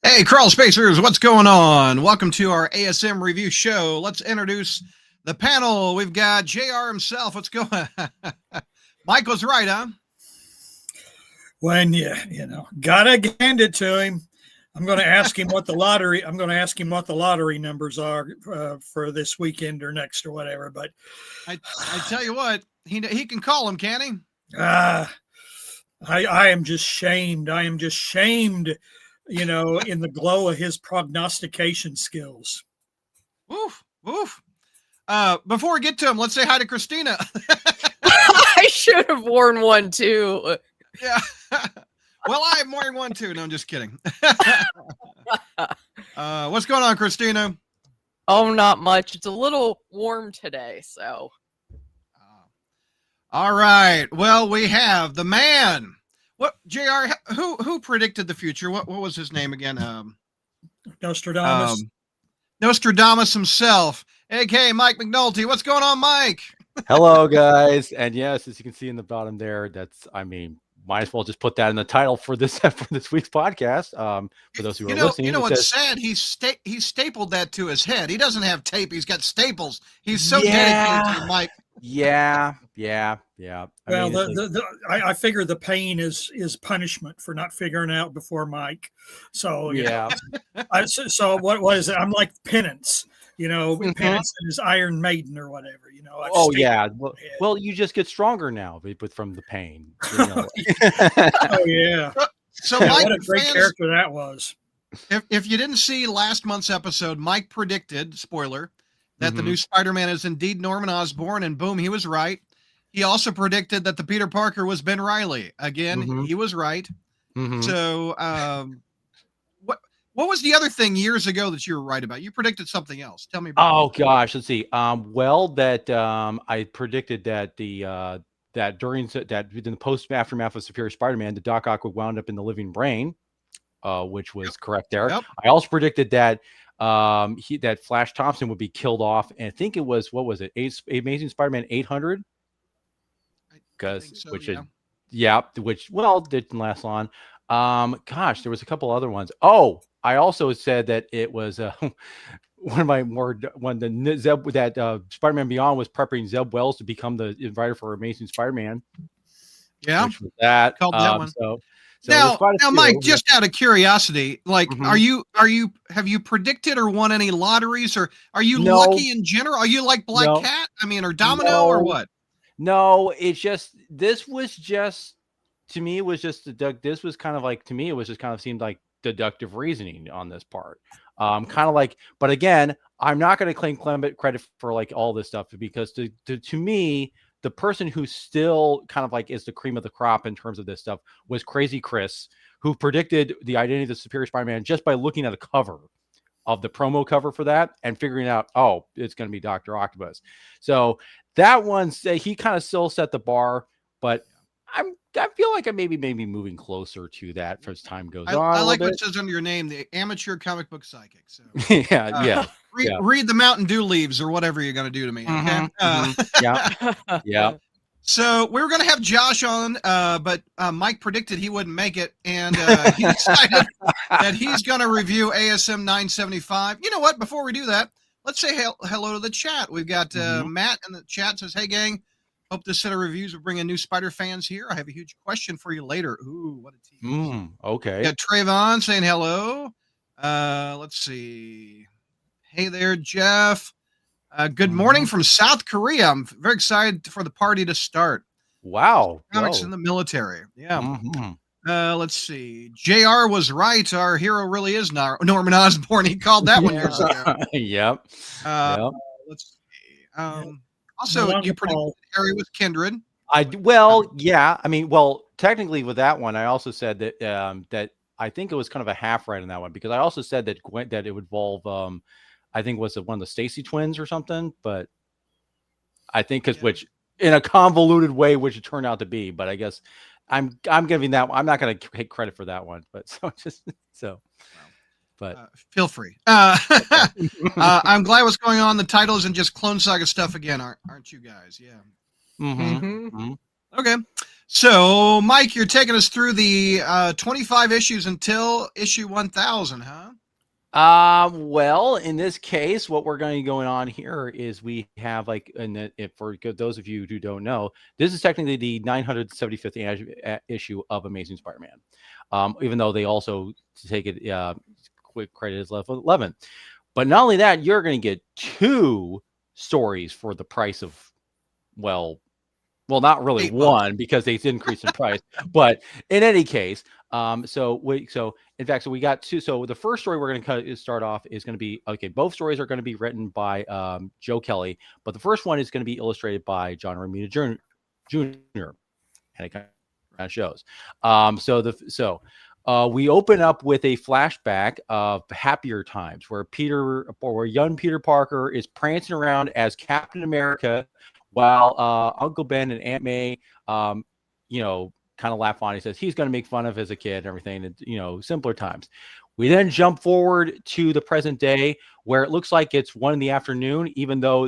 Hey, Crawlspacers, what's going on? Welcome to our ASM review show. Let's introduce the panel. We've got JR himself. What's going on? Mike was right, huh? When you gotta hand it to him. I'm going to ask him what the lottery. I'm going to ask him what the lottery numbers are for this weekend or next or whatever. But I tell you what, he can call him, can he? I am just shamed. I am just shamed. In the glow of his prognostication skills. Woof, woof. Before we get to him, let's say hi to Christina. I should have worn one too. Yeah. Well, I am wearing one too. No, I'm just kidding. What's going on, Christina? Oh, not much. It's a little warm today, so. All right. Well, we have the man. What, JR, who predicted the future? What was his name again? Nostradamus. Nostradamus himself, aka Mike McNulty. What's going on, Mike? Hello, guys. And yes, as you can see in the bottom there, might as well just put that in the title for this week's podcast. For those who are listening, you know what's sad? He stapled that to his head. He doesn't have tape. He's got staples. He's so dedicated to Mike. Yeah. Well, I figure the pain is punishment for not figuring out before Mike. So yeah. So what is it? I'm like penance. Penance is Iron Maiden or whatever. Oh yeah. Well, you just get stronger now from the pain. Oh yeah. So Mike, what a great character that was. If you didn't see last month's episode, Mike predicted, spoiler, that the new Spider-Man is indeed Norman Osborn, and boom, he was right. He also predicted that the Peter Parker was Ben Reilly. Again, he was right. So what was the other thing years ago that you were right about? You predicted something else. Tell me about it. Gosh, let's see. I predicted that in the post aftermath of Superior Spider-Man, the Doc Ock would wound up in the living brain, which was correct there. Yep. I also predicted that that Flash Thompson would be killed off, and I think it was, what was it, Amazing Spider-Man 800? Which didn't last long. Gosh, there was a couple other ones. Oh, I also said that it was Spider-Man Beyond was prepping Zeb Wells to become the writer for Amazing Spider-Man. Yeah, which was that. Called that one. So now, Mike, just out of curiosity, like, have you predicted or won any lotteries, or are you lucky in general? Are you like Black Cat? I mean, or Domino, or what? No, it's just, this was just, to me, it was just this was kind of like, to me, it was just kind of seemed like deductive reasoning on this part. Kind of like, but again, I'm not going to claim credit for like all this stuff, because to me, the person who still kind of like is the cream of the crop in terms of this stuff was Crazy Chris, who predicted the identity of the Superior Spider-Man just by looking at a cover of the promo cover for that and figuring out, oh, it's going to be Dr. Octopus. So that one, he kind of still set the bar, but I feel like I maybe moving closer to that as time goes on. I like what it says under your name, the amateur comic book psychic. So yeah. Read the Mountain Dew leaves or whatever you're going to do to me. Okay? Yeah. So we were going to have Josh on, but Mike predicted he wouldn't make it, and he decided that he's going to review ASM 975. You know what? Before we do that, let's say hello to the chat. We've got Matt in the chat says, "Hey, gang. Hope this set of reviews will bring in new Spider fans here. I have a huge question for you later." Ooh, what a tease. Okay. We got Trayvon saying hello. Let's see. Hey there, Jeff. Good morning from South Korea. I'm very excited for the party to start. Wow. Comics in the military. Yeah. Let's see. JR was right. Our hero really is Norman Osborn. He called that one years ago. Yep. Let's see. Also, you predicted Harry was Kindred. I mean, technically with that one, I also said that that I think it was kind of a half right on that one, because I also said that that it would involve I think was it one of the Stacy twins or something, but I think which in a convoluted way, which it turned out to be, but I guess I'm giving that. I'm not going to take credit for that one, but but feel free. I'm glad what's going on. The title isn't just Clone Saga stuff again, aren't you guys? Yeah. Mm-hmm. Okay. So, Mike, you're taking us through the 25 issues until issue 1000, huh? Well, in this case, what we're going to be going on here is we have like, and if for those of you who don't know, this is technically the 975th issue of Amazing Spider-Man. Even though they also take it quick credit as 11. But not only that, you're going to get 2 stories for the price of, well, not really one because they increased in price, but in any case, so in fact, so we got 2. So the first story we're going to start off is going to be, okay, both stories are going to be written by Joe Kelly, but the first one is going to be illustrated by John Romita Jr. And it kind of shows. We open up with a flashback of happier times where young Peter Parker is prancing around as Captain America, while Uncle Ben and Aunt May, kind of laugh on. He says he's going to make fun of as a kid and everything, and simpler times. We then jump forward to the present day where it looks like it's 1 PM, even though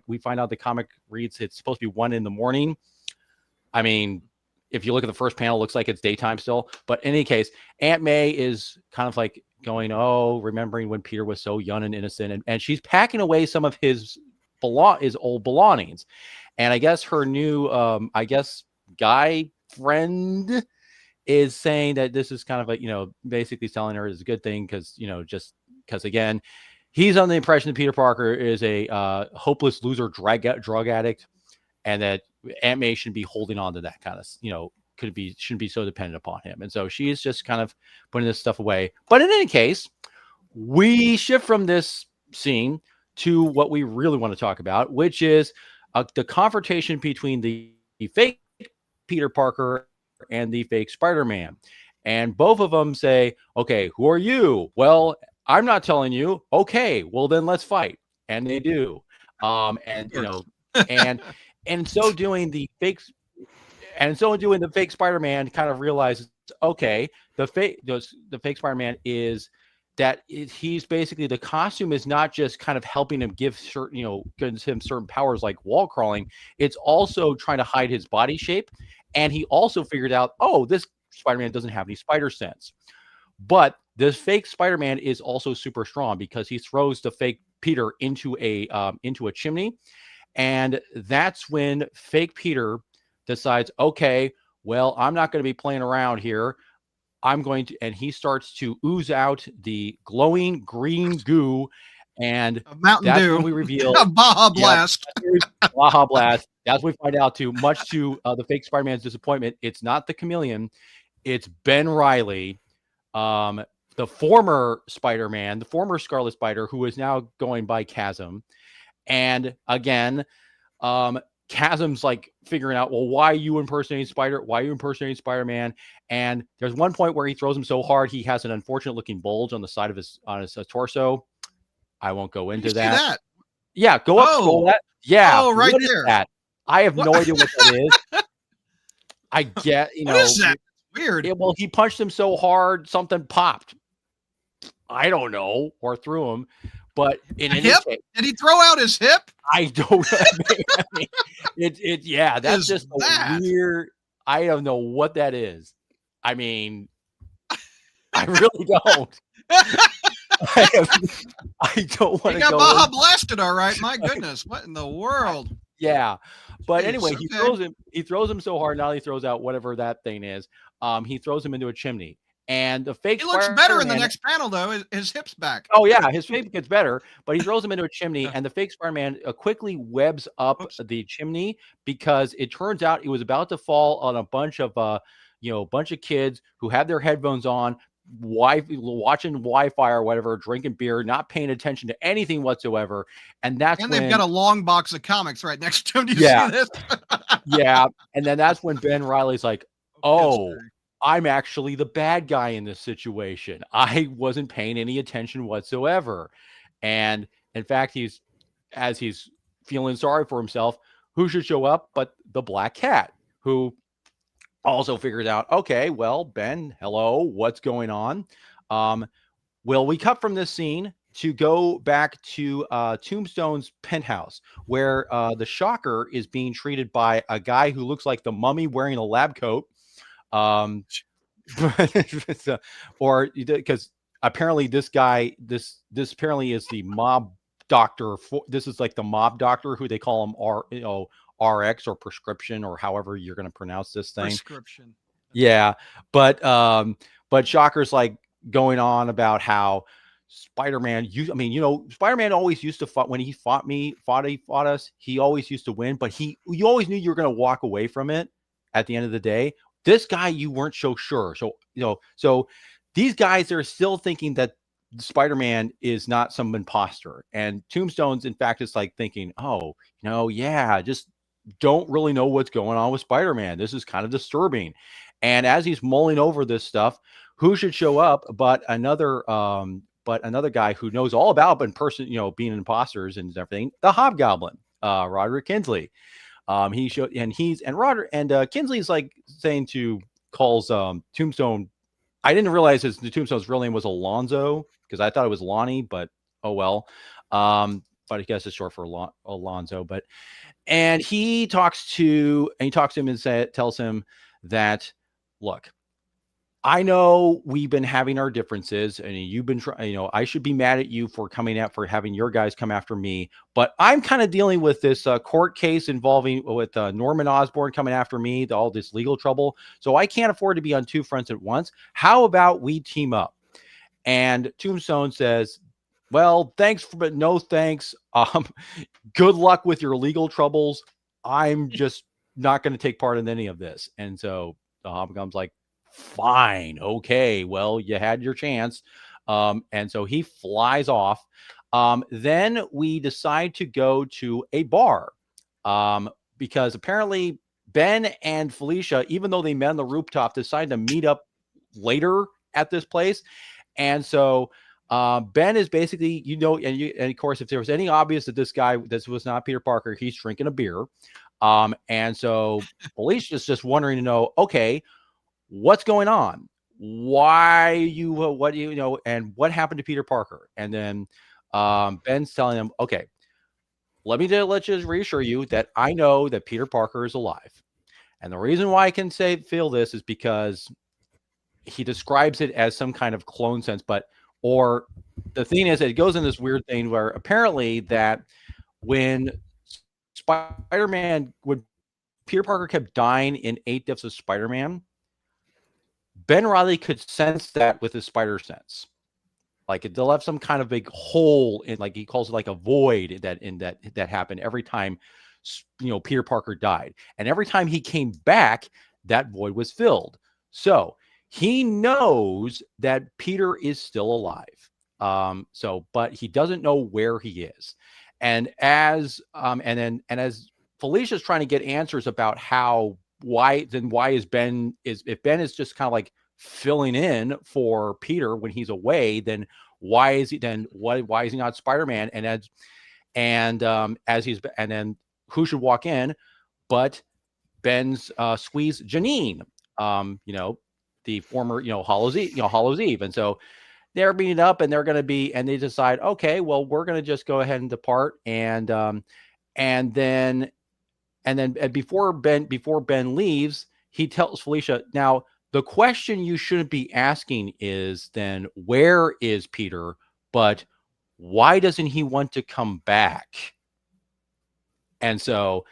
we find out the comic reads it's supposed to be 1 AM. I mean, if you look at the first panel, it looks like it's daytime still. But in any case, Aunt May is kind of like going, remembering when Peter was so young and innocent, and she's packing away some of his old belongings. And I guess her new guy friend is saying that this is kind of a, basically telling her it's a good thing because, just because, again, he's on the impression that Peter Parker is a hopeless loser drug addict, and that Aunt May should be holding on to that kind of, shouldn't be so dependent upon him. And so she's just kind of putting this stuff away. But in any case, we shift from this scene to what we really want to talk about, which is the confrontation between the fake Peter Parker and the fake Spider-Man. And both of them say, okay, who are you? Well, I'm not telling you. Okay, well then let's fight. And they do. And so doing the fake Spider-Man kind of realizes, okay, the fake Spider-Man is that he's basically, the costume is not just kind of helping him gives him certain powers like wall crawling. It's also trying to hide his body shape. And he also figured out, this Spider-Man doesn't have any spider sense. But this fake Spider-Man is also super strong because he throws the fake Peter into a chimney. And that's when fake Peter decides, okay, well, I'm not going to be playing around here. I'm going to, and he starts to ooze out the glowing green goo, and Mountain Dew. When we reveal Baja Blast. Baja Blast. That's when we find out, much to the fake Spider-Man's disappointment, it's not the chameleon, it's Ben Reilly, the former Spider-Man, the former Scarlet Spider, who is now going by Chasm. And again, Chasm's like figuring out, well, why are you impersonating Spider? Why are you impersonating Spider-Man? And there's one point where he throws him so hard he has an unfortunate looking bulge on the side of his torso. I won't go into that. Yeah, go up, scroll that. Yeah, right what there. Is that? I have no idea what that is. I get, what is that? Weird. Well, he punched him so hard, something popped. I don't know, or threw him. But in any case, did he throw out his hip? I don't. That's just weird. I don't know what that is. I mean, I really don't. I don't want to go. He got Baja blasted, all right. My goodness, what in the world? Yeah, but anyway, he throws him so hard. Now he throws out whatever that thing is. He throws him into a chimney. And the fake he looks better in the next panel, though. His hip's back. Oh, yeah. His shape gets better, but he throws him into a chimney, and the fake Spider-Man quickly webs up the chimney because it turns out it was about to fall on a bunch of kids who have their headphones on, watching Wi-Fi or whatever, drinking beer, not paying attention to anything whatsoever. And they've got a long box of comics right next to him. Do you see this? Yeah. And then that's when Ben Reilly's like, I'm actually the bad guy in this situation. I wasn't paying any attention whatsoever. And in fact, he's feeling sorry for himself. Who should show up but the Black Cat, who also figures out, okay, well, Ben, hello, what's going on? Well, we cut from this scene to go back to Tombstone's penthouse, where the Shocker is being treated by a guy who looks like the Mummy wearing a lab coat. Or because apparently this guy, this apparently is the mob doctor. This is like the mob doctor who they call him RX or prescription or however you're going to pronounce this thing. Prescription. Yeah, but Shocker's like going on about how Spider-Man, Spider-Man always used to fight when he fought us. He always used to win, but you always knew you were going to walk away from it at the end of the day. This guy, you weren't so sure. So these guys are still thinking that Spider-Man is not some imposter. And Tombstone's, in fact, is like thinking, just don't really know what's going on with Spider-Man. This is kind of disturbing. And as he's mulling over this stuff, who should show up but another guy who knows all about being imposters and everything, the Hobgoblin, Roderick Kinsley. Kinsley's like saying calls Tombstone. I didn't realize the Tombstone's real name was Alonzo because I thought it was Lonnie, but oh well. But I guess it's short for Alonzo. And he talks to him and tells him that, look, I know we've been having our differences and you've been I should be mad at you for having your guys come after me, but I'm kind of dealing with this court case involving with Norman Osborn coming after me, all this legal trouble. So I can't afford to be on two fronts at once. How about we team up? And Tombstone says, well, thanks, but no thanks. Good luck with your legal troubles. I'm just not going to take part in any of this. And so the Hobgoblin's like, fine, okay, well, you had your chance. And so he flies off. Then we decide to go to a bar because apparently Ben and Felicia, even though they met on the rooftop, decided to meet up later at this place. And so Ben is basically, and of course, if there was any obvious that this was not Peter Parker, he's drinking a beer. And so Felicia's just wondering to know, okay, what's going on? Why and what happened to Peter Parker? And then Ben's telling him, okay, let just reassure you that I know that Peter Parker is alive. And the reason why I can feel this is because he describes it as some kind of clone sense, or the thing is, it goes in this weird thing where apparently that when Peter Parker kept dying in 8 Deaths of Spider-Man, Ben Reilly could sense that with his spider sense. Like it left some kind of big hole in, like he calls it like a void that happened every time, Peter Parker died. And every time he came back, that void was filled. So he knows that Peter is still alive. But he doesn't know where he is. And as Felicia's trying to get answers about why is Ben if Ben is just kind of like filling in for Peter when he's away, then why is he not Spider-Man? And then who should walk in but Ben's squeeze Janine, the former Hallows Eve. And so they're meeting up and they decide, okay, well, we're going to just go ahead and depart. And then before Ben leaves, he tells Felicia, now the question you shouldn't be asking is then where is Peter, but why doesn't he want to come back? And so,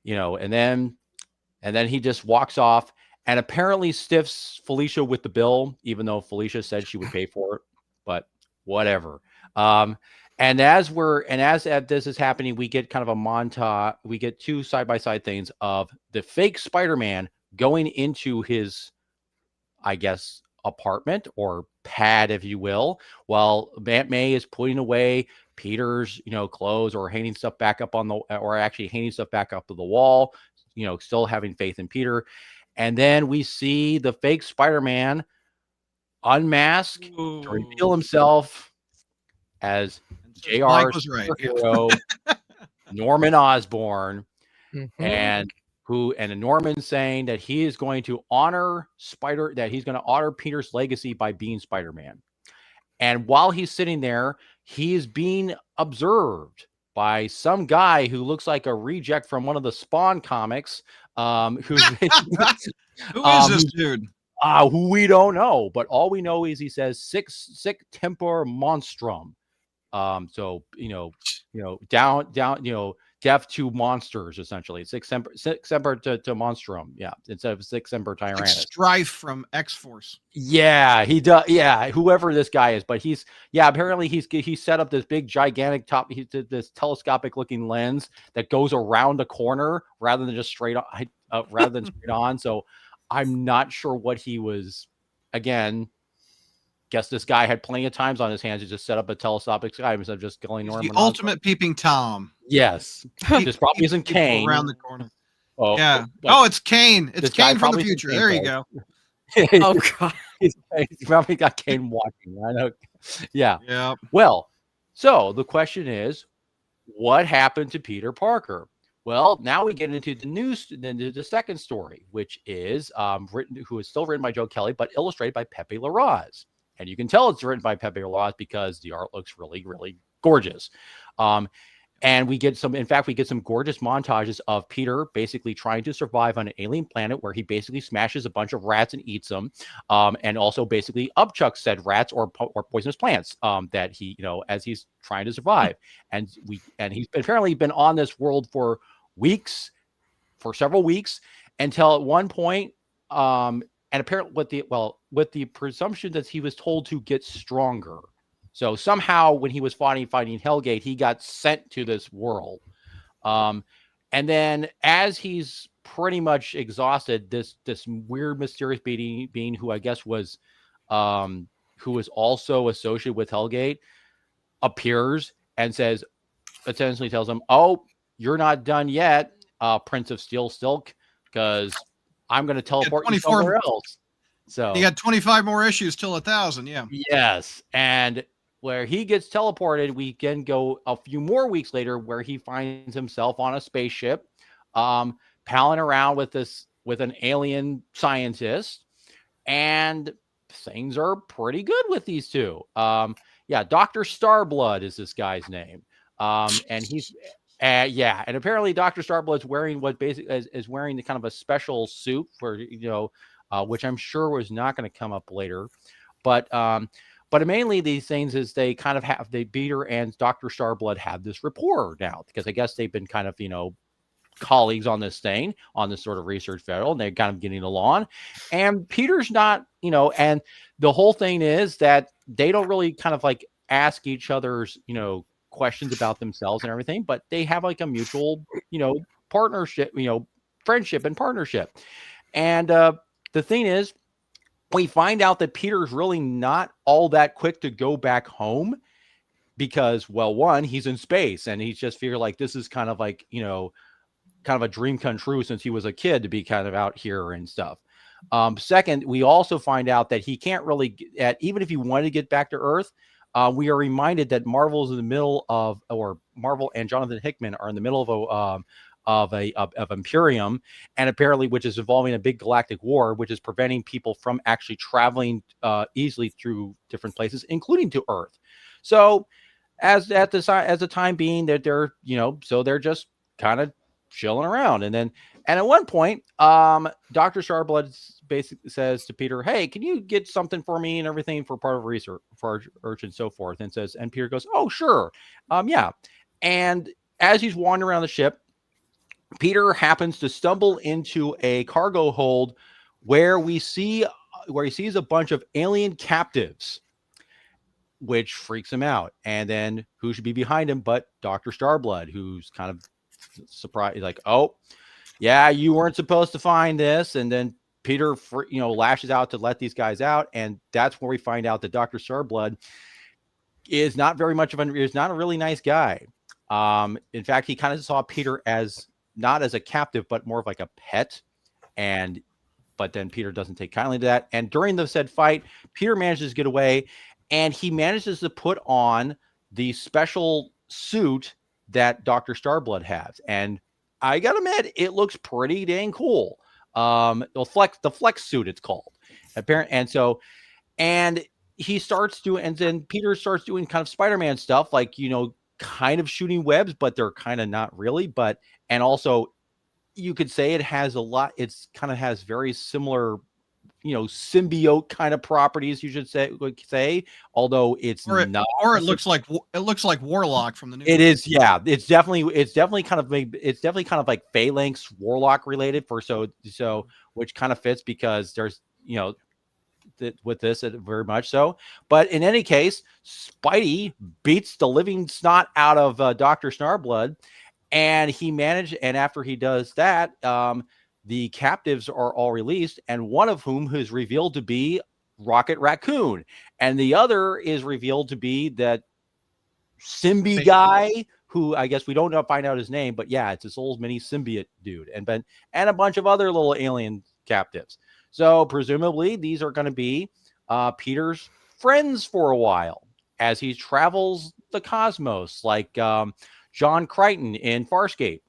and then he just walks off and apparently stiffs Felicia with the bill, even though Felicia said she would pay for it, but whatever. And as this is happening, we get kind of a montage. We get 2 side-by-side things of the fake Spider-Man going into his, I guess, apartment or pad, if you will, while Aunt May is putting away Peter's, clothes or hanging stuff back up to the wall, still having faith in Peter. And then we see the fake Spider-Man unmask to reveal himself as JR's hero, Norman Osborn, and Norman saying that he is going to honor Peter's legacy by being Spider-Man. And while he's sitting there, he is being observed by some guy who looks like a reject from one of the Spawn comics, who's Who is this dude? who we don't know, but all we know is he says sic tempor monstrum. So down, deaf to monsters, essentially. Sic semper to monstrum. Yeah, instead of sic semper Like tyrannis. Strife from X-Force. Yeah, he does. Yeah, whoever this guy is, but apparently he set up this big gigantic he did this telescopic looking lens that goes around a corner rather than just straight on. So I'm not sure what he was. Again, guess this guy had plenty of times on his hands to just set up a telescopic sky instead of just going normal. The ultimate peeping Tom. Yes, this probably isn't Kane around the corner. Oh, yeah. Oh, it's Kane. It's Kane from the future. Kane, there you go. Oh God. He's probably got Kane watching. I know. Yeah. Yeah. Well, so the question is, what happened to Peter Parker? Well, now we get into the news, the second story, which is who is still written by Joe Kelly, but illustrated by Pepe Larraz. And you can tell it's written by Pepe Larraz because the art looks really, really gorgeous. And we get some gorgeous montages of Peter basically trying to survive on an alien planet where he basically smashes a bunch of rats and eats them, and also basically upchucks said rats or poisonous plants that he, as he's trying to survive. And he's apparently been on this world for several weeks, until at one point, and apparently with the presumption that he was told to get stronger. So somehow when he was fighting Hellgate, he got sent to this world. And then as he's pretty much exhausted, this weird, mysterious being who I guess was who was also associated with Hellgate appears and essentially tells him, "Oh, you're not done yet, Prince of Steel Silk, because I'm going to teleport you somewhere else." So he got 25 more issues till 1,000. Yeah. Yes. And where he gets teleported, we can go a few more weeks later where he finds himself on a spaceship, palling around with an alien scientist, and things are pretty good with these two. Dr. Starblood is this guy's name. And he's and apparently Dr. Starblood's wearing what basically is wearing the kind of a special suit for, which I'm sure was not going to come up later. But mainly these things is they kind of have Peter and Dr. Starblood have this rapport now, because I guess they've been kind of, colleagues on this sort of research federal, and they're kind of getting along. And Peter's not, and the whole thing is that they don't really kind of like ask each other's, questions about themselves and everything, but they have like a mutual, partnership, friendship and partnership. And the thing is, we find out that Peter's really not all that quick to go back home because, well, one, he's in space and he's just figured like this is kind of like, kind of a dream come true since he was a kid to be kind of out here and stuff. Second, we also find out that he can't really even if he wanted to get back to Earth, we are reminded that Marvel and Jonathan Hickman are in the middle of Imperium, and apparently which is involving a big galactic war, which is preventing people from actually traveling easily through different places, including to Earth. So as the time being that they're, so they're just kind of chilling around. And at one point, Dr. Starblood basically says to Peter, "Hey, can you get something for me and everything for part of research for and so forth?" And Peter goes, "Oh, sure. Yeah." And as he's wandering around the ship, Peter happens to stumble into a cargo hold where he sees a bunch of alien captives, which freaks him out. And then who should be behind him but Dr. Starblood, who's kind of surprised, like, "Oh, yeah, you weren't supposed to find this." And then Peter, lashes out to let these guys out, and that's where we find out that Dr. Starblood is not very much is not a really nice guy. In fact, he kind of saw Peter as not as a captive, but more of like a pet. But then Peter doesn't take kindly to that. And during the said fight, Peter manages to get away, and he manages to put on the special suit that Dr. Starblood has. And I gotta admit, it looks pretty dang cool. The flex suit, it's called. And he starts doing, and then Peter starts doing kind of Spider-Man stuff, like, kind of shooting webs, but they're kind of not really. But, and also you could say it has a lot, it's kind of has very similar, symbiote kind of properties, you should say, although it's Or not. it looks like Warlock from the new. It is, yeah. It's definitely kind of like Phalanx Warlock related so which kind of fits because there's with this very much so. But in any case, Spidey beats the living snot out of Dr. Snarblood, and after he does that, the captives are all released, and one of whom is revealed to be Rocket Raccoon, and the other is revealed to be that Symbi guy, who I guess we don't find out his name, but yeah, it's this old mini symbiote dude, and a bunch of other little alien captives. So presumably these are going to be Peter's friends for a while as he travels the cosmos, like John Crichton in Farscape,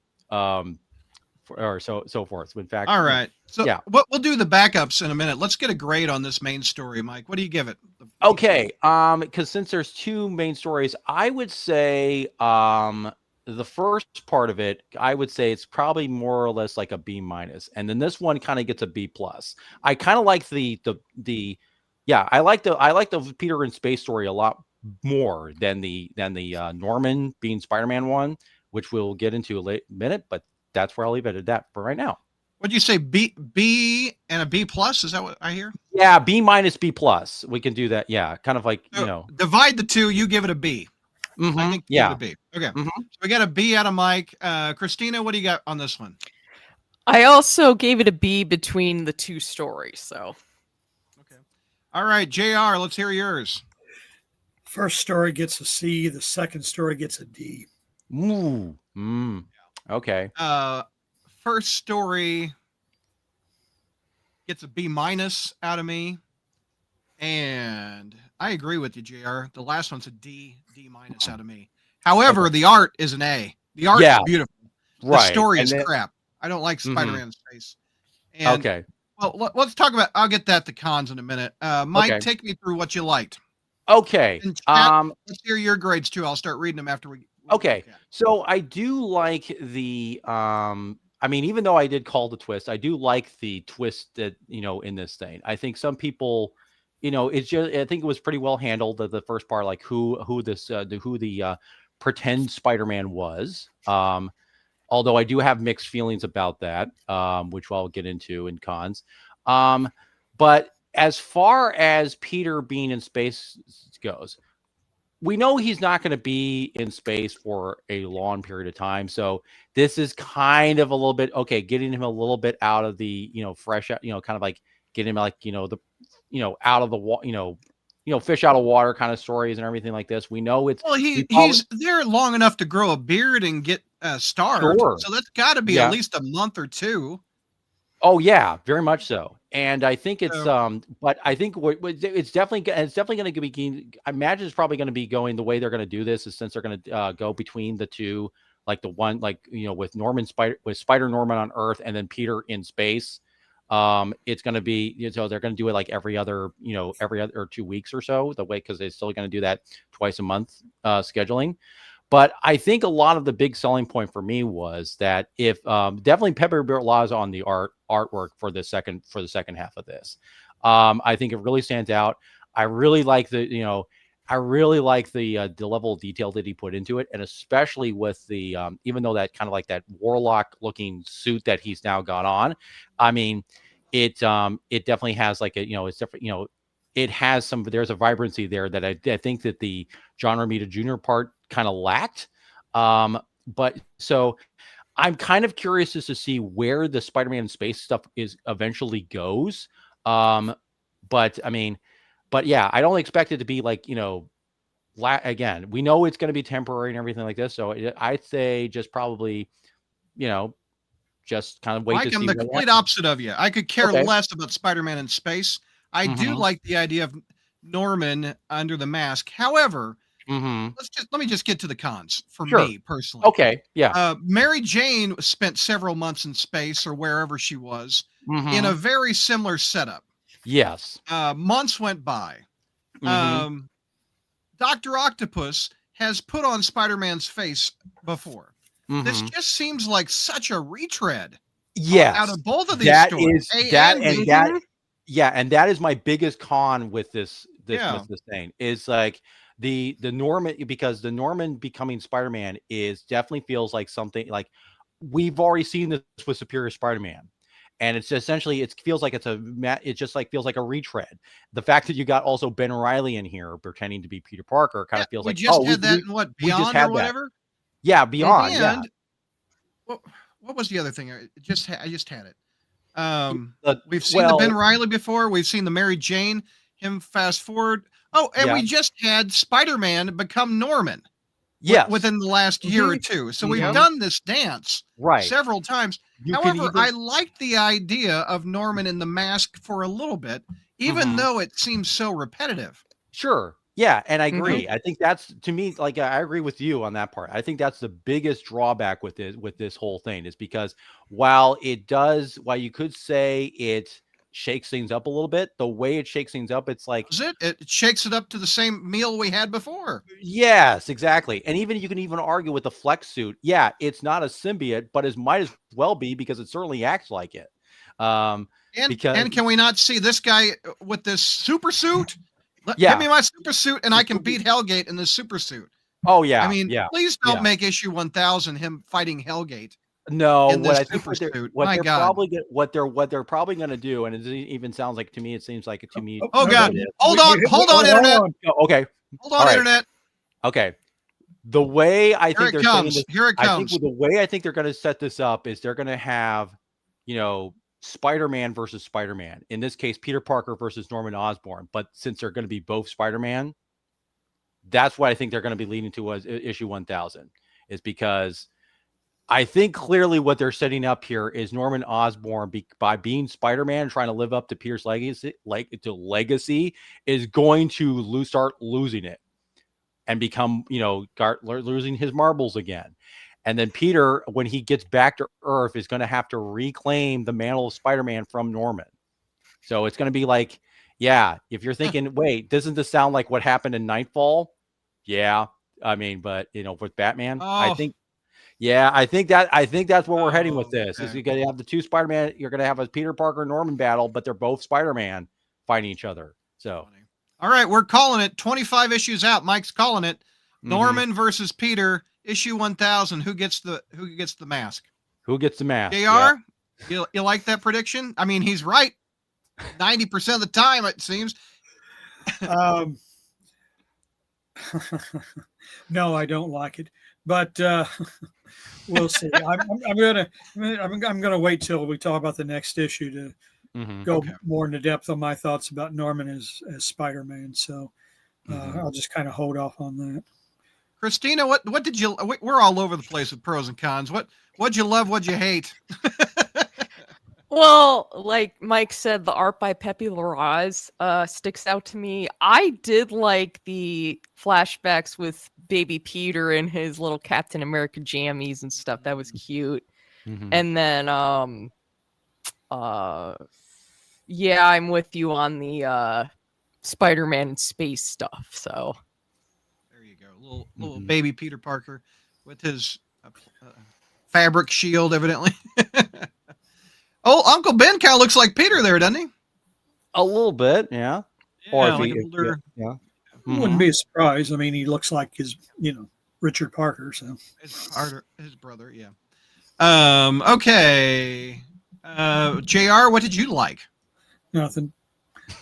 or so forth. In fact, all right. So yeah, we'll do the backups in a minute. Let's get a grade on this main story, Mike. What do you give it? Okay, because since there's two main stories, I would say the first part of it, I would say it's probably more or less like a B minus, and then this one kind of gets a B plus. I kind of like I like the Peter in space story a lot more than the Norman being Spider-Man one, which we'll get into a minute, but that's where I'll leave it at that for right now. What'd you say? B and a B plus? Is that what I hear? Yeah, B minus, B plus. We can do that. Yeah, kind of like divide the two. You give it a B. Mm-hmm. I think you give it a B. Okay, so we got a B out of Mike. Christina, what do you got on this one? I also gave it a B between the two stories. So, okay, all right, JR, let's hear yours. First story gets a C. The second story gets a D. Ooh. Okay. First story gets a B minus out of me, and I agree with you, JR. The last one's a D minus out of me. However, the art is an A. The art is beautiful. The story is crap. I don't like Spider-Man space. And, okay. Well, let's talk about. I'll get that to cons in a minute. Mike, take me through what you liked. Okay. Let's hear your grades too. I'll start reading them after we. Okay. So I do like the I mean, even though I did call the twist, I do like the twist that, in this thing. I think some people, it's just, I think it was pretty well handled, the first part, like who the pretend Spider-Man was. Although I do have mixed feelings about that, which I'll get into in cons. But as far as Peter being in space goes, we know he's not going to be in space for a long period of time. So this is kind of a little bit, getting him a little bit out of the, fresh, kind of like getting him like, out of the water, fish out of water kind of stories and everything like this. We know it's, he's there long enough to grow a beard and get starved. Sure. So that's got to be at least a month or two. Oh yeah, very much so. And I think it's but I think it's definitely going to be. I imagine it's probably going to be going the way they're going to do this is since they're going to go between the two, like the one with Spider Norman on Earth and then Peter in space. It's going to be they're going to do it like every other 2 weeks or so the way because they're still going to do that twice a month scheduling. But I think a lot of the big selling point for me was that if definitely Pepper Laws on the artwork for the second half of this, I think it really stands out. I really like the level of detail that he put into it, and especially with the even though that kind of like that warlock looking suit that he's now got on. I mean, it definitely has like it's different. It has there's a vibrancy there that I think that the John Romita Jr. part kind of lacked. But so I'm kind of curious as to see where the Spider-Man space stuff is eventually goes. But yeah, I don't expect it to be like, again, we know it's going to be temporary and everything like this. So I'd say just probably, just kind of wait to see. I'm the complete opposite of you. I could care less about Spider-Man in space. I do like the idea of Norman under the mask. However, let me just get to the cons for me personally. Okay. Yeah. Mary Jane spent several months in space or wherever she was in a very similar setup. Yes. Months went by. Mhm. Dr. Octopus has put on Spider-Man's face before. This Mhm. just seems like such a retread out Yes, of both of these that stories. is A that and and B. that Mhm. yeah, and that is my biggest con with Yeah. this thing is like the Norman, because the Norman becoming Spider-Man is definitely feels like something like we've already seen this with Superior Spider-Man. And it's essentially it feels like it just like feels like a retread. The fact that you got also Ben Riley in here pretending to be Peter Parker kind Yeah, of feels we like, just oh, had that in what, we just Beyond or had that. whatever? Yeah, Beyond, yeah. And what was the other thing? I just had it. Y We've seen the Ben well, Riley before. We've seen the Mary Jane. Him fast forward. Oh, and yeah. we just had Spider-Man become Norman Yes. within the last year or Mhm. two. So we've Yep. Mhm. done this dance Right. several times. You can However, I even liked the idea of Norman in the mask for a little bit, even Mhm. though it seems so repetitive. Sure. Yeah, and I Mhm. agree. I think that's to me, like I agree with you on that part. I think that's the biggest drawback with this whole thing is because while you could say it shakes things up a little bit, the way it shakes things up, it's like Is it? It shakes it up to the same meal we had before. yes, exactly. And even you can even argue with the flex suit. Yeah, it's not a symbiote, but it might as well be because it certainly acts like it. Um, because And can we not see this guy with this super suit? Give yeah. me my super suit, and The I can super beat Hellgate in this super suit. Oh I yeah, mean, yeah, please don't yeah. make issue 1000 him fighting Hellgate No, in what this I think super suit. what My they're God. probably go what they're probably gonna do, and even sounds like to me, it seems like it to me Oh No, no, God. what it is. Hold on, internet. Oh, okay. Hold All on, right. internet. Okay. The way I Here think it they're setting comes. this Here it I think comes. with the way I think they're gonna set this up is they're gonna have, you know, Spider-Man versus Spider-Man. In this case, Peter Parker versus Norman Osborn. But since they're gonna be both Spider-Man, that's what I think they're gonna be leading to as issue 1000 is because I think clearly what they're setting up here is Norman Osborn by being Spider-Man, trying to live up to Peter's legacy, is going to start losing it and become, losing his marbles again. And then Peter, when he gets back to Earth, is going to have to reclaim the mantle of Spider-Man from Norman. So it's going to be like, yeah, if you're thinking, wait, doesn't this sound like what happened in Nightfall? Yeah, I mean, but with Batman, Oh, I think that's where we're heading with this. Is okay. you're gonna have the two Spider-Man, you're gonna have a Peter Parker Norman battle, but they're both Spider-Man fighting each other. So All right, we're calling it 25 issues out. Mike's calling it mhm. Norman versus Peter, issue 1000. Who gets the mask? Who gets the mask? Yeah. JR, you like that prediction? I mean, he's right 90% of the time, it seems. Um, no, I don't like it, but we'll see. I'm gonna wait till we talk about the next issue to Mhm. go Okay. more into depth on my thoughts about Norman as Spider-Man. So Mhm. I'll just kind of hold off on that. Christina, what did you? We're all over the place with pros and cons. What'd you love? What'd you hate? Well, like Mike said, the art by Pepe Larraz sticks out to me. I did like the flashbacks with baby Peter and his little Captain America jammies and stuff. That was cute. Mhm. And then yeah, I'm with you on the Spider-Man in space stuff. So There you go, little Mhm. baby Peter Parker with his fabric shield, evidently. Oh, Uncle Ben kind of looks like Peter there, doesn't he? A little bit, yeah. Or Yeah, if like he, an older. yeah. Wouldn't Mhm. be a surprise. I mean, he looks like his, Richard Parker. So His brother, yeah. Okay. JR, what did you like? nothing.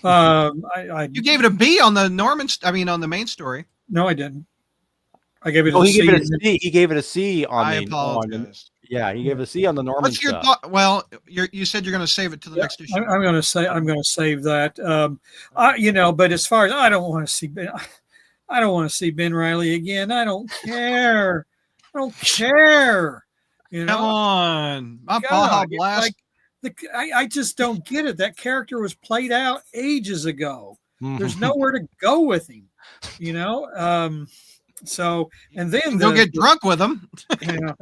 You gave it a B on the on the main story. No, I didn't. I gave it Oh, a he gave C. it a C. He gave it a C on I the apologize. yeah, he gave it a C on the Norman What's your stuff. thought? Well, you said you're going to save it to the Yeah, next issue. I'm going to say I'm going to save that. But as far as I don't want to see Ben Riley again. I don't care. I don't care. Come on, my God, Baja it's Blast. like I just don't get it. That character was played out ages ago. There's Mhm. nowhere to go with him. So and then Go get drunk with him. yeah.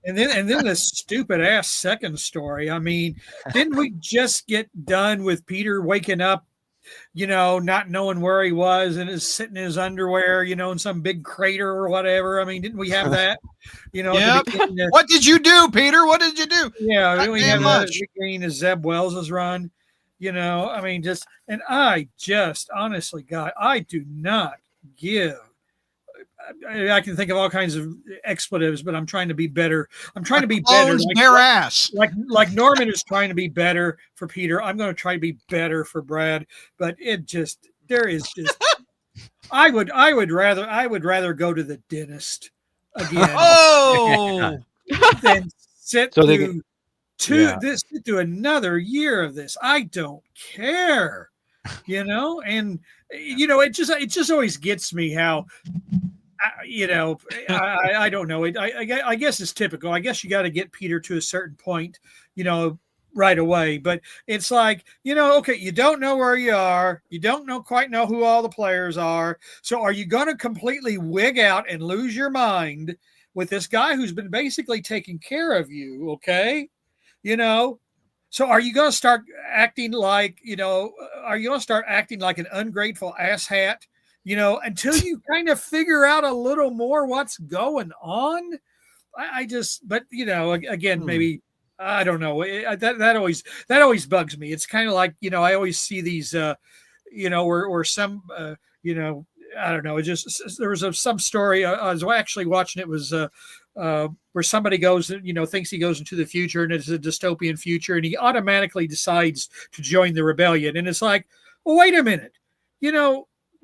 And then the stupid ass second story. I mean, didn't we just get done with Peter waking up not knowing where he was and is sitting in his underwear, in some big crater or whatever. I mean, didn't we have that? Yep. What did you do, Peter? What did you do? Yeah, Not we damn have that at much. the beginning of Zeb Wells's run. I mean, and I just honestly, God, I do not give. I can think of all kinds of expletives, but I'm trying to be better. I'm trying to be better. Clones bare ass. Like Norman is trying to be better for Peter. I'm going to try to be better for Brad. But there is just. I would rather go to the dentist again Oh, than sit So through yeah. sit through another year of this. I don't care, and it just always gets me how. I don't know. I guess it's typical. I guess you got to get Peter to a certain point, right away. But it's like, okay, you don't know where you are. You don't quite know who all the players are. So are you going to completely wig out and lose your mind with this guy who's been basically taking care of you? Okay. So are you going to start acting like, are you going to start acting like an ungrateful asshat? Until you kind of figure out a little more what's going on. But again, maybe I don't know. That always bugs me. It's kind of like, I always see these, where some, I don't know. It just, there was some story. I was actually watching. It was, where somebody goes, thinks he goes into the future and it's a dystopian future, and he automatically decides to join the rebellion. And it's like, well, wait a minute,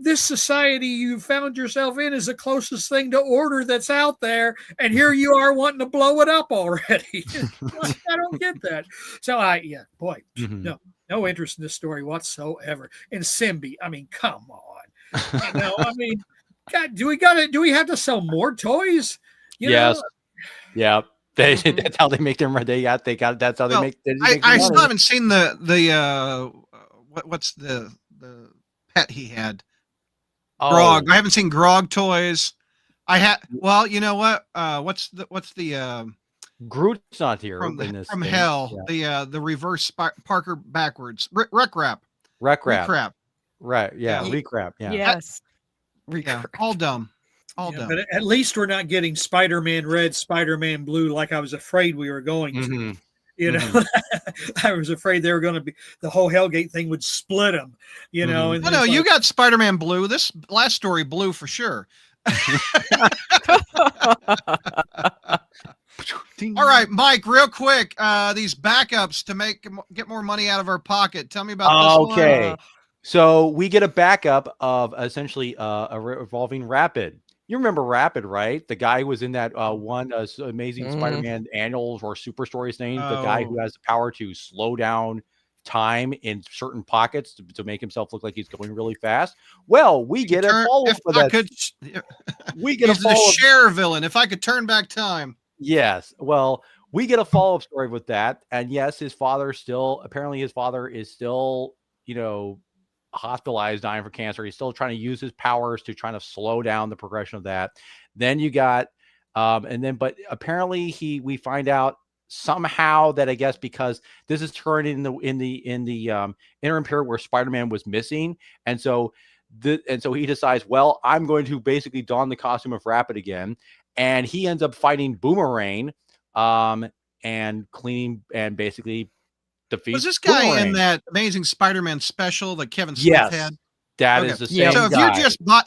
this society you found yourself in is the closest thing to order that's out there, and here you are wanting to blow it up already. I don't get that. So no interest in this story whatsoever. And Simbi, I mean, come on. I mean, God, do we have to sell more toys? Yes. Yeah. That's how they make them. That's how they make. I still haven't seen the what's the pet he had. Grog. I haven't seen Grog toys. I had. Well, you know what? What's the Groot's not here from in this from thing. hell? Yeah. The reverse Parker backwards. Wreck Rap. Right. Yeah. Recrap. Yeah. Yes. Yeah. All dumb. Dumb. But at least we're not getting Spider-Man Red, Spider-Man Blue, like I was afraid we were going to. I was afraid they were going to be, the whole Hellgate thing would split them, And no, you got Spider-Man Blue. This last story, blue for sure. All right, Mike, real quick, these backups to get more money out of our pocket. Tell me about this one. So we get a backup of essentially a revolving Rapid. You remember Rapid, right? The guy who was in that one Amazing Spider-Man annuals or super stories thing. The guy who has the power to slow down time in certain pockets to make himself look like he's going really fast. Well, we get a follow-up for that. We get a follow-up. Share villain. If I could turn back time. Yes. Well, we get a follow-up story with that. And yes, his father is still hospitalized, dying for cancer. He's still trying to use his powers to try to slow down the progression of that. Then you got, but apparently we find out somehow that I guess because this is turned in the interim period where Spider-Man was missing, and so he decides, well, I'm going to basically don the costume of Rapid again, and he ends up fighting Boomerang, and cleaning and basically. Was this guy Boomerang in that Amazing Spider-Man special that Kevin Smith had? That is the same. So guy.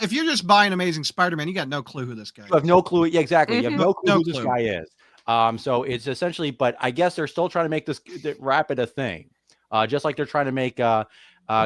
if you're just buying Amazing Spider-Man, you got no clue who this guy is. You have no clue. Yeah, exactly. You have no clue who this guy is. So it's essentially, but I guess they're still trying to make this Rapid a thing, just like they're trying to make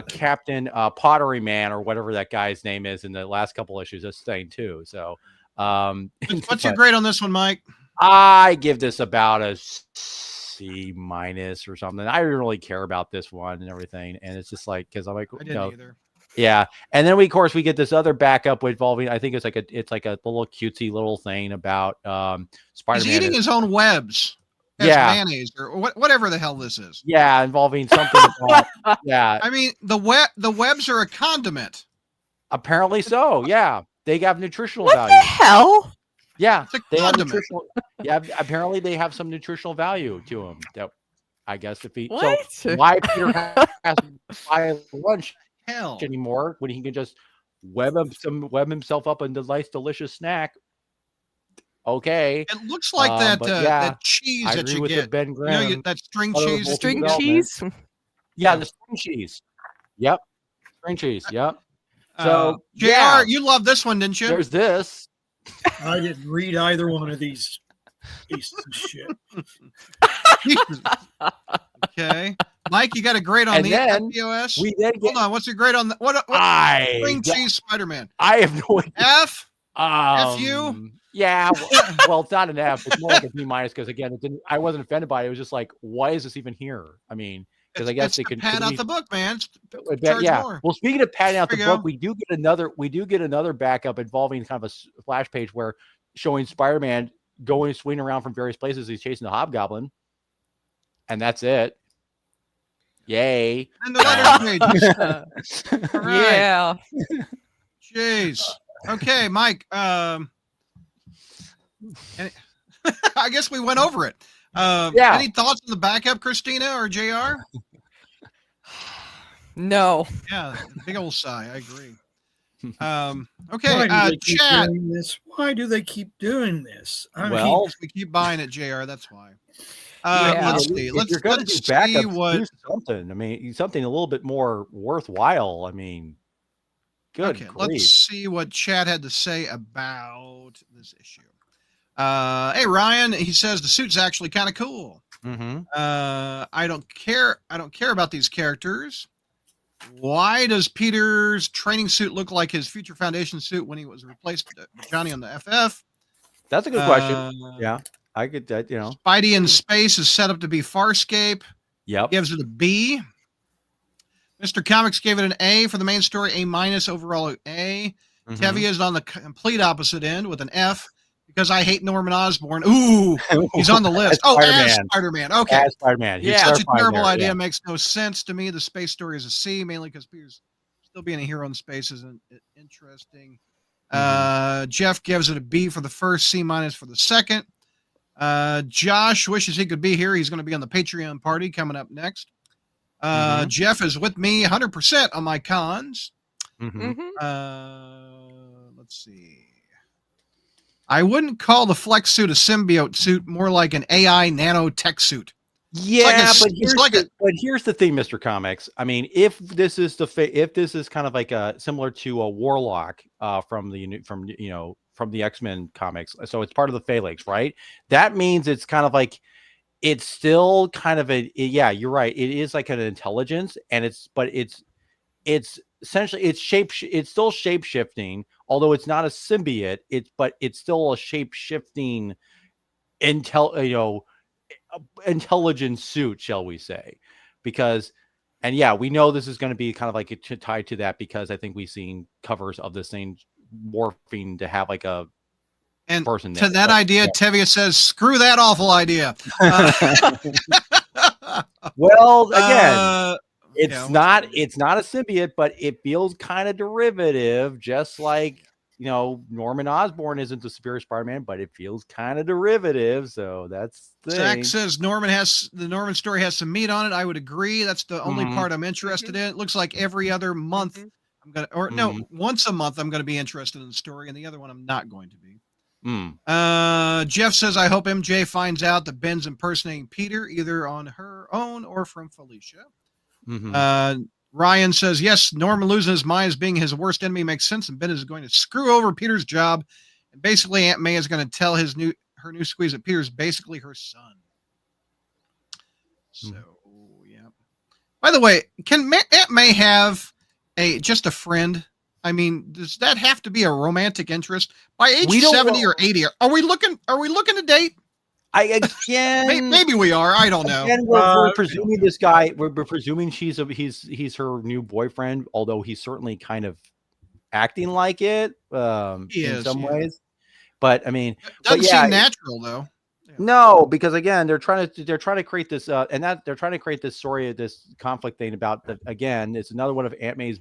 Captain Pottery Man or whatever that guy's name is in the last couple issues. This thing too. So, what's your grade on this one, Mike? I give this about a C- or something. I didn't really care about this one and everything, and it's just like because I'm like, I didn't either. Yeah, and then we get this other backup involving. I think it's like a little cutesy little thing about Spider-Man. He's eating his own webs. Mayonnaise or whatever the hell this is. Yeah, involving something. Yeah, I mean the webs are a condiment. Apparently so. Yeah, they have nutritional value. What the hell? Yeah, they have nutritional. Yeah, apparently they have some nutritional value to them. That I guess if he. What? So why Peter has to buy lunch hell? anymore when he can just web himself up into a nice, delicious snack. Okay. It looks like that But yeah, that cheese I that agree you with get. the Ben You know, Graham. that string Butter cheese. Wolf String development. cheese. Yeah, the string cheese. Yep. String cheese. Yep. JR, So yeah, you love this one, didn't you? there's this. I didn't read either one of these pieces of shit. Okay, Mike, you got a grade on And the then FPOS? we then get. Hold on, what's your grade on the what string cheese Spider-Man? I have no idea. F. F-U? Yeah. Well, it's not an F. It's more like a B minus because again, it didn't. I wasn't offended by it. It was just like, why is this even here? I mean, because I guess they could pad out the book, man. yeah. More. Well, speaking of padding out the There you book, we do get another backup involving kind of a splash page where showing Spider-Man swinging around from various places. He's chasing the Hobgoblin, and that's it. Yay! And the letter pages. All right. Yeah. Jeez. Okay, Mike. I guess we went over it. Yeah. Any thoughts on the backup, Christina or JR? No. Yeah, big old sigh. I agree. Why Okay, do they keep chat. doing this? Why do they keep doing this? I Well, mean, We keep buying it, JR. That's why. Yeah. Let's see. If you're going to do see backups, what. do something. I mean, something a little bit more worthwhile. I mean, good Okay, grief. let's see what Chad had to say about this issue. Hey Ryan, he says the suit's actually kind of cool. Mm-hmm. I don't care about these characters. Why does Peter's training suit look like his future Foundation suit when he was replaced by Johnny on the FF? That's a good question. Yeah, I could, Spidey in space is set up to be Farscape. Yep. Gives it a B. Mr. Comics gave it an A for the main story, A minus overall A. Mhm. Tevye is on the complete opposite end with an F because I hate Norman Osborn. Ooh, he's on the list. As Spider-Man. Okay. As Spider-Man. Yeah. Such a terrible idea. Yeah. Makes no sense to me. The space story is a C, mainly because Peter's still being a hero in space isn't interesting. Jeff gives it a B for the first, C minus for the second. Josh wishes he could be here. He's going to be on the Patreon party coming up next. Jeff is with me 100% on my cons. Mm-hmm. Let's see. I wouldn't call the flex suit a symbiote suit, more like an AI nanotech suit. Yeah, but here's the thing, Mr. Comics. I mean, if this is kind of like similar to a Warlock from the X-Men comics, so it's part of the Phalanx, right? That means it's kind of like it's still kind of yeah, you're right. It is like an intelligence, and it's essentially it's still shape shifting, although it's not a symbiote. But it's still a shape shifting intelligent suit, shall we say? Because, and yeah, we know this is going to be kind of like tied to that because I think we've seen covers of this thing morphing to have like a person. To that idea, Tevye says, "Screw that awful idea." Well, again. It's not a symbiote, but it feels kind of derivative, just like, Norman Osborn isn't the superior Spider-Man, but it feels kind of derivative. So that's the Zach thing. says the Norman story has some meat on it. I would agree. That's the only part I'm interested in. It looks like every other month once a month I'm going to be interested in the story, and the other one I'm not going to be. Jeff says, I hope MJ finds out that Ben's impersonating Peter, either on her own or from Felicia. Ryan says, yes, Norman losing his mind as being his worst enemy makes sense, and Ben is going to screw over Peter's job, and basically Aunt May is going to tell her new squeeze that Peter's basically her son. So yeah. By the way, can Aunt May have just a friend? I mean, does that have to be a romantic interest? By age 70 or 80, are we looking to date? Maybe we are. I don't know. And we're presuming this guy. We're presuming he's her new boyfriend, although he's certainly kind of acting like it in some ways. But I mean, doesn't seem natural though. Yeah. No, because again, they're trying to create this, they're trying to create this story of this conflict thing about that. Again, it's another one of Aunt May's,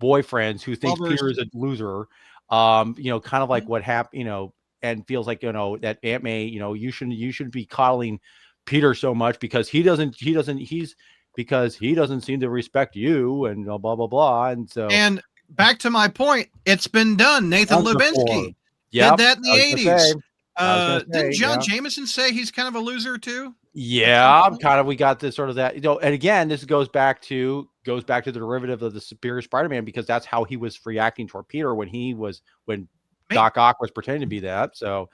boyfriends who thinks Peter is a loser. Kind of like what happened, and feels like, that Aunt May, you shouldn't be coddling Peter so much because because he doesn't seem to respect you and blah blah blah. And so, And back to my point, it's been done. Nathan Lubinsky did that in the 80s. Didn't John Jameson say he's kind of a loser too? Yeah, kind of. We got this sort of that, and again, this goes back to the derivative of the Superior Spider-Man, because that's how he was reacting toward Peter when Doc Ock was pretending to be that. So,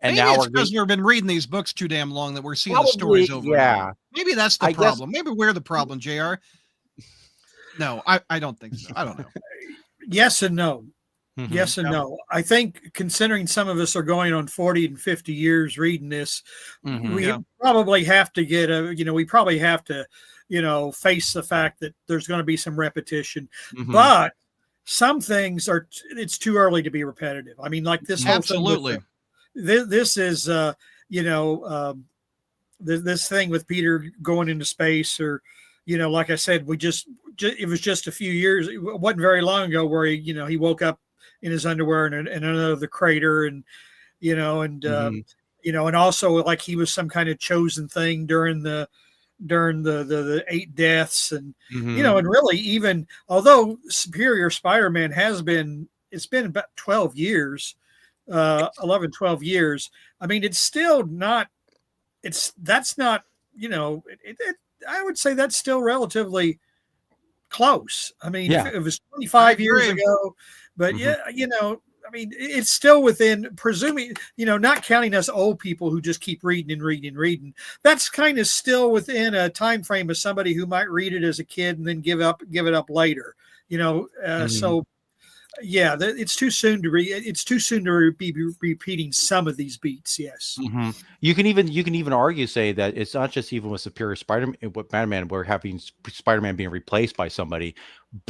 and maybe now it's because we've been reading these books too damn long that we're seeing the stories over. Yeah, maybe that's the problem. Maybe we're the problem, JR. No, I don't think so. I don't know. Yes and no. Mm-hmm. Yes and no. I think considering some of us are going on 40 and 50 years reading this, we probably have to get face the fact that there's going to be some repetition. But some things it's too early to be repetitive. I mean, like this whole absolutely. This is this thing with Peter going into space, or like I said, it was just a few years. It wasn't very long ago where he woke up in his underwear in another crater, and and also like he was some kind of chosen thing during the 8 deaths, and and really, even although Superior Spider-Man it's been about 12 years, 11, 12 years. I mean, it's still not. That's not. I would say that's still relatively close. I mean, if it was 25 years ago, but I mean, it's still within, presuming, not counting us old people who just keep reading and reading and reading. That's kind of still within a time frame of somebody who might read it as a kid and then give it up later. So. Yeah, it's too soon to be repeating some of these beats. Yes, you can even argue, say that it's not just even with Superior Spider-Man, we're having Spider-Man being replaced by somebody.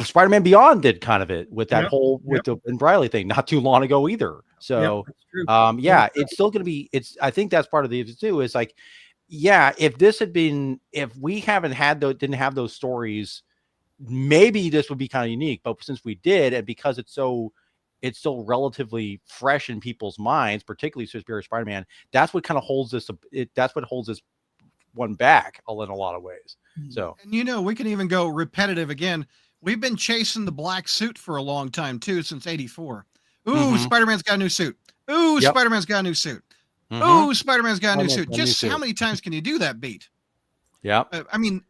Spider-Man Beyond did kind of it with that whole with the Ben Reilly thing not too long ago either. So it's still going to be. I think that's part of the too. Is like, if we didn't have those stories, maybe this would be kind of unique, but since we did, and because it's still relatively fresh in people's minds, particularly Superior Spider-Man, that's what kind of holds this. That's what holds this one back in a lot of ways. So, and we can even go repetitive again. We've been chasing the black suit for a long time too, since '84. Ooh, Spider-Man's got a new suit. Ooh, Spider-Man's got a new suit. Ooh, Spider-Man's got a new suit. Just how many times can you do that beat? Yeah, I mean.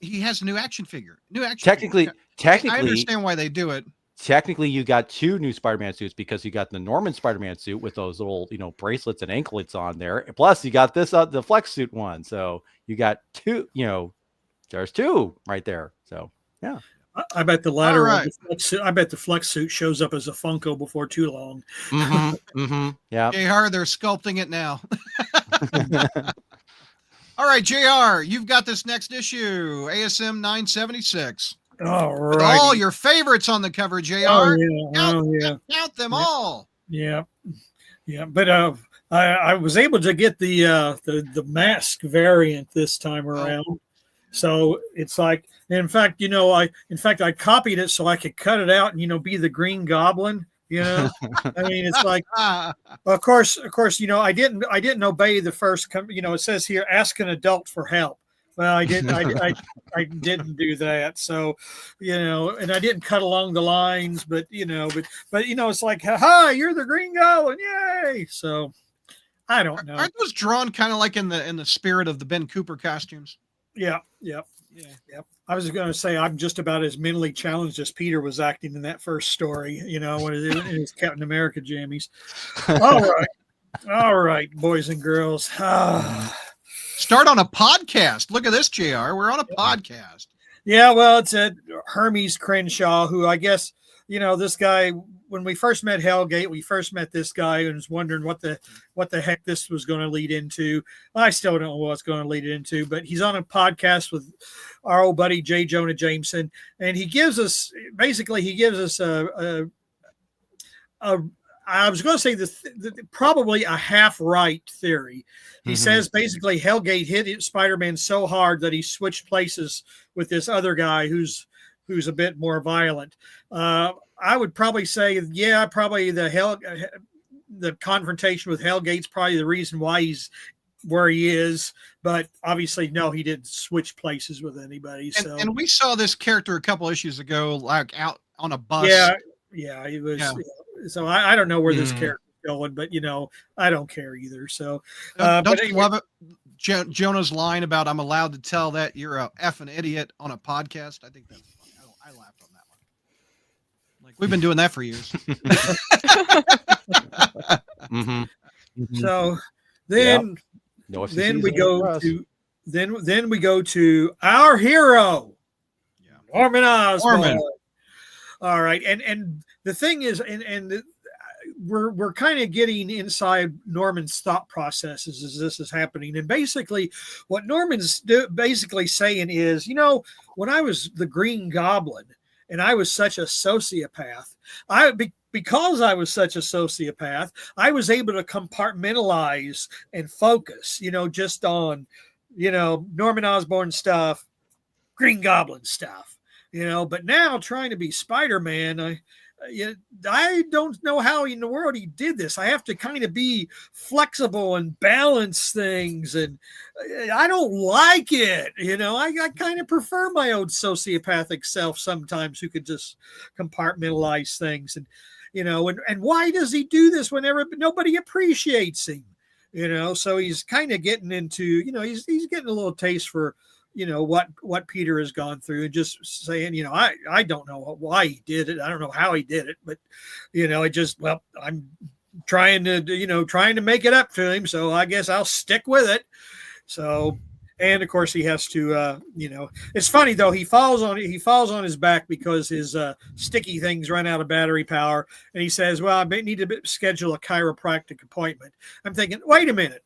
He has a new action figure. Technically, I understand why they do it. Technically, you got 2 new Spider-Man suits, because you got the Norman Spider-Man suit with those little, bracelets and anklets on there. Plus, you got this the flex suit one. So you got 2. There's 2 right there. So yeah. I bet the latter. Right. I bet the flex suit shows up as a Funko before too long. Yeah. JR, they're sculpting it now. All right, JR, you've got this next issue, ASM 976. All right. With all your favorites on the cover, JR. Count them all. Yeah. Yeah. But I was able to get the mask variant this time around. So it's like, in fact, I copied it so I could cut it out and, be the Green Goblin. I mean, it's like, of course, I didn't obey the first, it says here, ask an adult for help. Well, I didn't, I didn't do that. So, and I didn't cut along the lines, but it's like, hi, you're the Green Goblin. Yay. So I don't know. Aren't those drawn kind of like in the spirit of the Ben Cooper costumes? Yeah. I was going to say I'm just about as mentally challenged as Peter was acting in that first story, when it in his Captain America jammies. All right, boys and girls. Start on a podcast. Look at this, JR. We're on a podcast. Yeah, well, it's Hermes Crenshaw, who I guess, this guy, when we first met Hellgate, we first met this guy and was wondering what the heck this was going to lead into. I still don't know what it's going to lead into, but he's on a podcast with our old buddy J. Jonah Jameson, and he gives us I was going to say probably a half-right theory. He says basically Hellgate hit Spider-Man so hard that he switched places with this other guy who's a bit more violent. I would probably say, probably the confrontation with Hellgate's probably the reason why he's where he is, but obviously, no, he didn't switch places with anybody. So, and we saw this character a couple issues ago, like out on a bus. Yeah, he was. Yeah. So I don't know where this character's going, but I don't care either. So, don't but you anyway, love it? Jonah's line about "I'm allowed to tell that you're a effing idiot" on a podcast. I think that's funny. I laughed on that one. Like, we've been doing that for years. So then, then we go to our hero, Norman Osborn. All right, and the thing is, and we're kind of getting inside Norman's thought processes as this is happening, and basically, what Norman's basically saying is, when I was the Green Goblin and I was such a sociopath, because I was such a sociopath, I was able to compartmentalize and focus, just on, Norman Osborn stuff, Green Goblin stuff, but now trying to be Spider-Man, I don't know how in the world he did this. I have to kind of be flexible and balance things, and I don't like it. I kind of prefer my own sociopathic self sometimes, who could just compartmentalize things. And and why does he do this whenever nobody appreciates him? So he's kind of getting into, he's getting a little taste for what Peter has gone through, and just saying, I don't know why he did it. I don't know how he did it, but I'm trying to make it up to him. So I guess I'll stick with it. So, and of course he has to, it's funny though. He falls on his back because his sticky things run out of battery power. And he says, well, I need to schedule a chiropractic appointment. I'm thinking, wait a minute.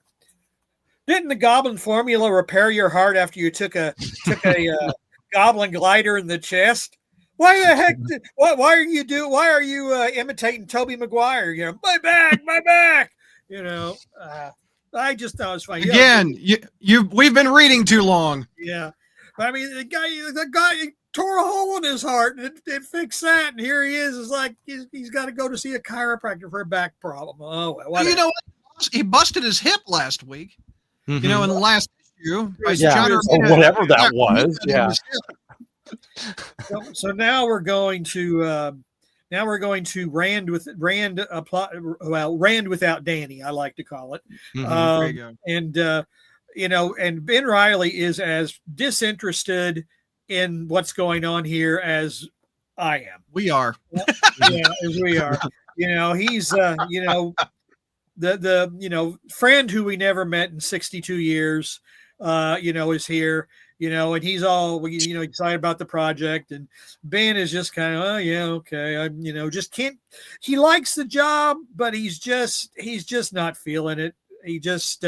Didn't the Goblin formula repair your heart after you took a Goblin glider in the chest? Why the heck? Why are you imitating Tobey Maguire? My back. I just thought it was funny. Again, we've been reading too long. Yeah, but I mean, the guy tore a hole in his heart and it fixed that, and here he is. It's like he's got to go to see a chiropractor for a back problem. Oh, well, whatever. You know what? He busted his hip last week. In the last issue, by whatever that was. Yeah. So now we're going to Rand without Danny, I like to call it. There you go. And and Ben Reilly is as disinterested in what's going on here as I am. We are. As we are. He's the friend who we never met in 62 years, is here, and he's all, excited about the project. And Ben is just kind of, oh yeah, okay. I'm, just can't, he likes the job, but he's just not feeling it. He just,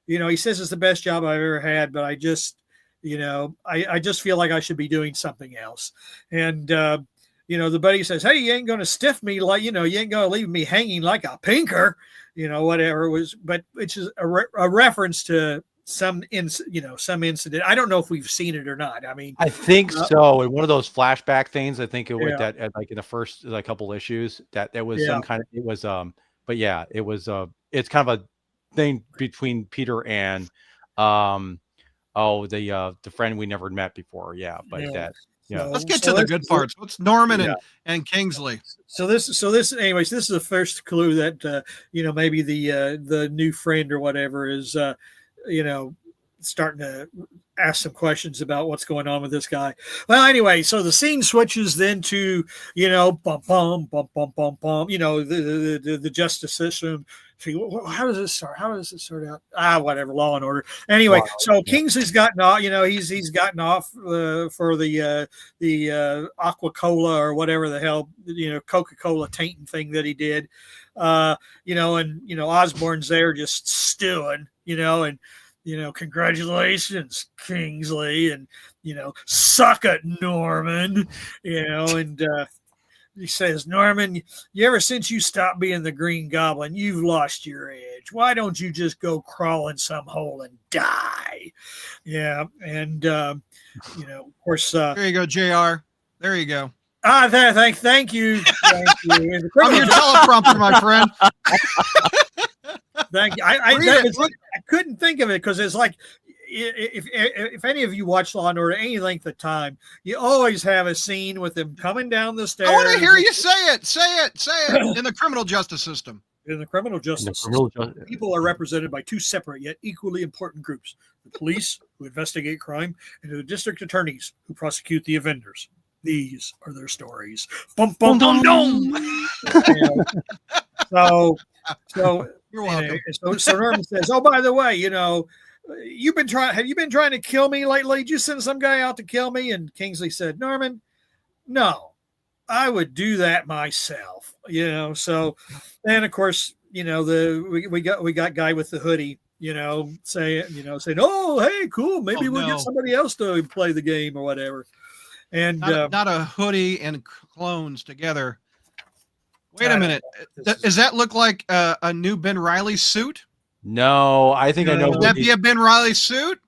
he says it's the best job I've ever had, but I just, I just feel like I should be doing something else. And, the buddy says, hey, you ain't going to stiff me like, you ain't going to leave me hanging like a pinker, whatever it was. But it's just a reference to some incident. I don't know if we've seen it or not. I mean, I think so. In one of those flashback things, I think it was that like in the first couple issues that there was some kind of, it was, but yeah, it was, it's kind of a thing between Peter and, the friend we never met before. Yeah. But that. Yeah. Let's get to the good parts. What's Norman and Kingsley? So this, anyways, this is the first clue that maybe the new friend or whatever is starting to ask some questions about what's going on with this guy. Well, anyway, so the scene switches then to bum bum bum bum bum bum. The justice system. How does it start? How does it start out? Whatever. Law and Order. Anyway, so Kingsley's gotten off. He's gotten off for the Aqua-Cola or whatever the hell Coca-Cola tainting thing that he did. And Osborn's there just stewing. And congratulations, Kingsley, and suck it, Norman. And he says, Norman, ever since you stopped being the Green Goblin, you've lost your edge. Why don't you just go crawl in some hole and die? Yeah, and of course, there you go, JR. There you go. Thank you. I'm your teleprompter, my friend. Thank you. I couldn't think of it because it's like if any of you watch Law and Order any length of time, you always have a scene with them coming down the stairs. I want to hear you say it in the criminal justice system. In the criminal justice system, people are represented by two separate yet equally important groups: the police, who investigate crime, and the district attorneys, who prosecute the offenders. These are their stories. Bum, bum, bum, bum. So You're welcome. So Norman says, "Oh, by the way, you know, have you been trying to kill me lately? Did you send some guy out to kill me?" And Kingsley said, "Norman, no, I would do that myself." You know, so and of course, you know, we got guy with the hoodie, you know, saying, "Oh, hey, cool, maybe we'll get somebody else to play the game or whatever." And not a hoodie and clones together. Wait a minute. Does that look like a new Ben Reilly suit? No, I think I know. Would that be a Ben Reilly suit?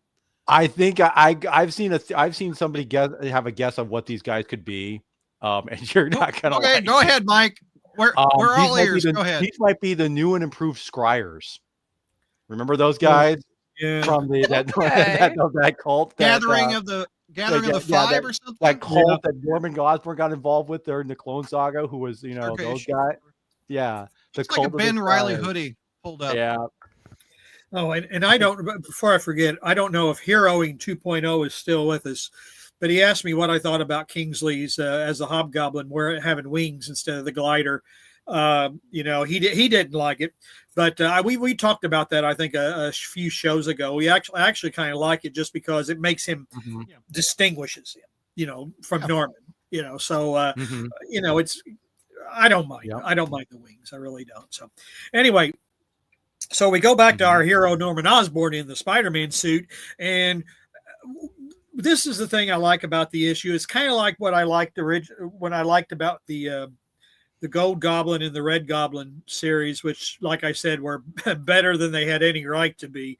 I think I've seen somebody have a guess of what these guys could be. And you're not gonna. Okay, go ahead, Mike. We're all ears. Go ahead. These might be the new and improved Scryers. Remember those guys? Yeah. From that cult Gathering of the Five or something. That cult that Norman Osborn got involved with during the Clone Saga, who was those guys. Yeah, the cult like a Ben Reilly hoodie pulled up. Yeah. Oh, and I don't. Before I forget, I don't know if Heroing 2.0 is still with us, but he asked me what I thought about Kingsley's as a Hobgoblin, having wings instead of the glider. You know, he didn't like it, but we talked about that I think a few shows ago. We actually kind of like it just because it makes him distinguishes him, you know, from Norman. You know, so you know, I don't mind. Yep. I don't mind the wings. I really don't. So anyway. So we go back to our hero Norman Osborn in the Spider-Man suit, and this is the thing I like about the issue. It's kind of like what I liked about the Gold Goblin and the Red Goblin series, which, like I said, were better than they had any right to be.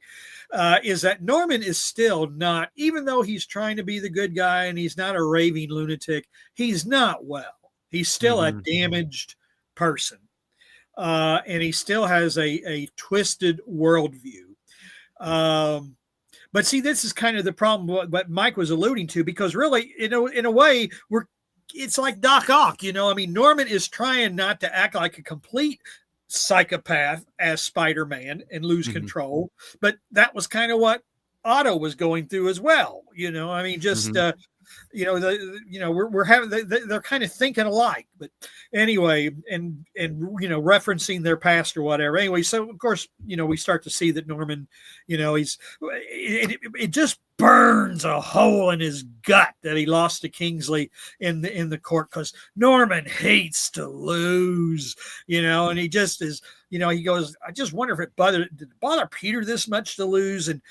Is that Norman is still not, even though he's trying to be the good guy and he's not a raving lunatic, he's not well. He's still a damaged person. And he still has a twisted worldview. But see, this is kind of the problem what Mike was alluding to, because really, you know, in a way, it's like Doc Ock, you know. I mean, Norman is trying not to act like a complete psychopath as Spider-Man and lose control, but that was kind of what Otto was going through as well. You know, I mean, just you know, we're having they're kind of thinking alike, but anyway, and you know, referencing their past or whatever. Anyway, so of course, you know, we start to see that Norman, you know, it just burns a hole in his gut that he lost to Kingsley in the court, because Norman hates to lose, you know, and he just is. You know, he goes, I just wonder if did it bother Peter this much to lose? And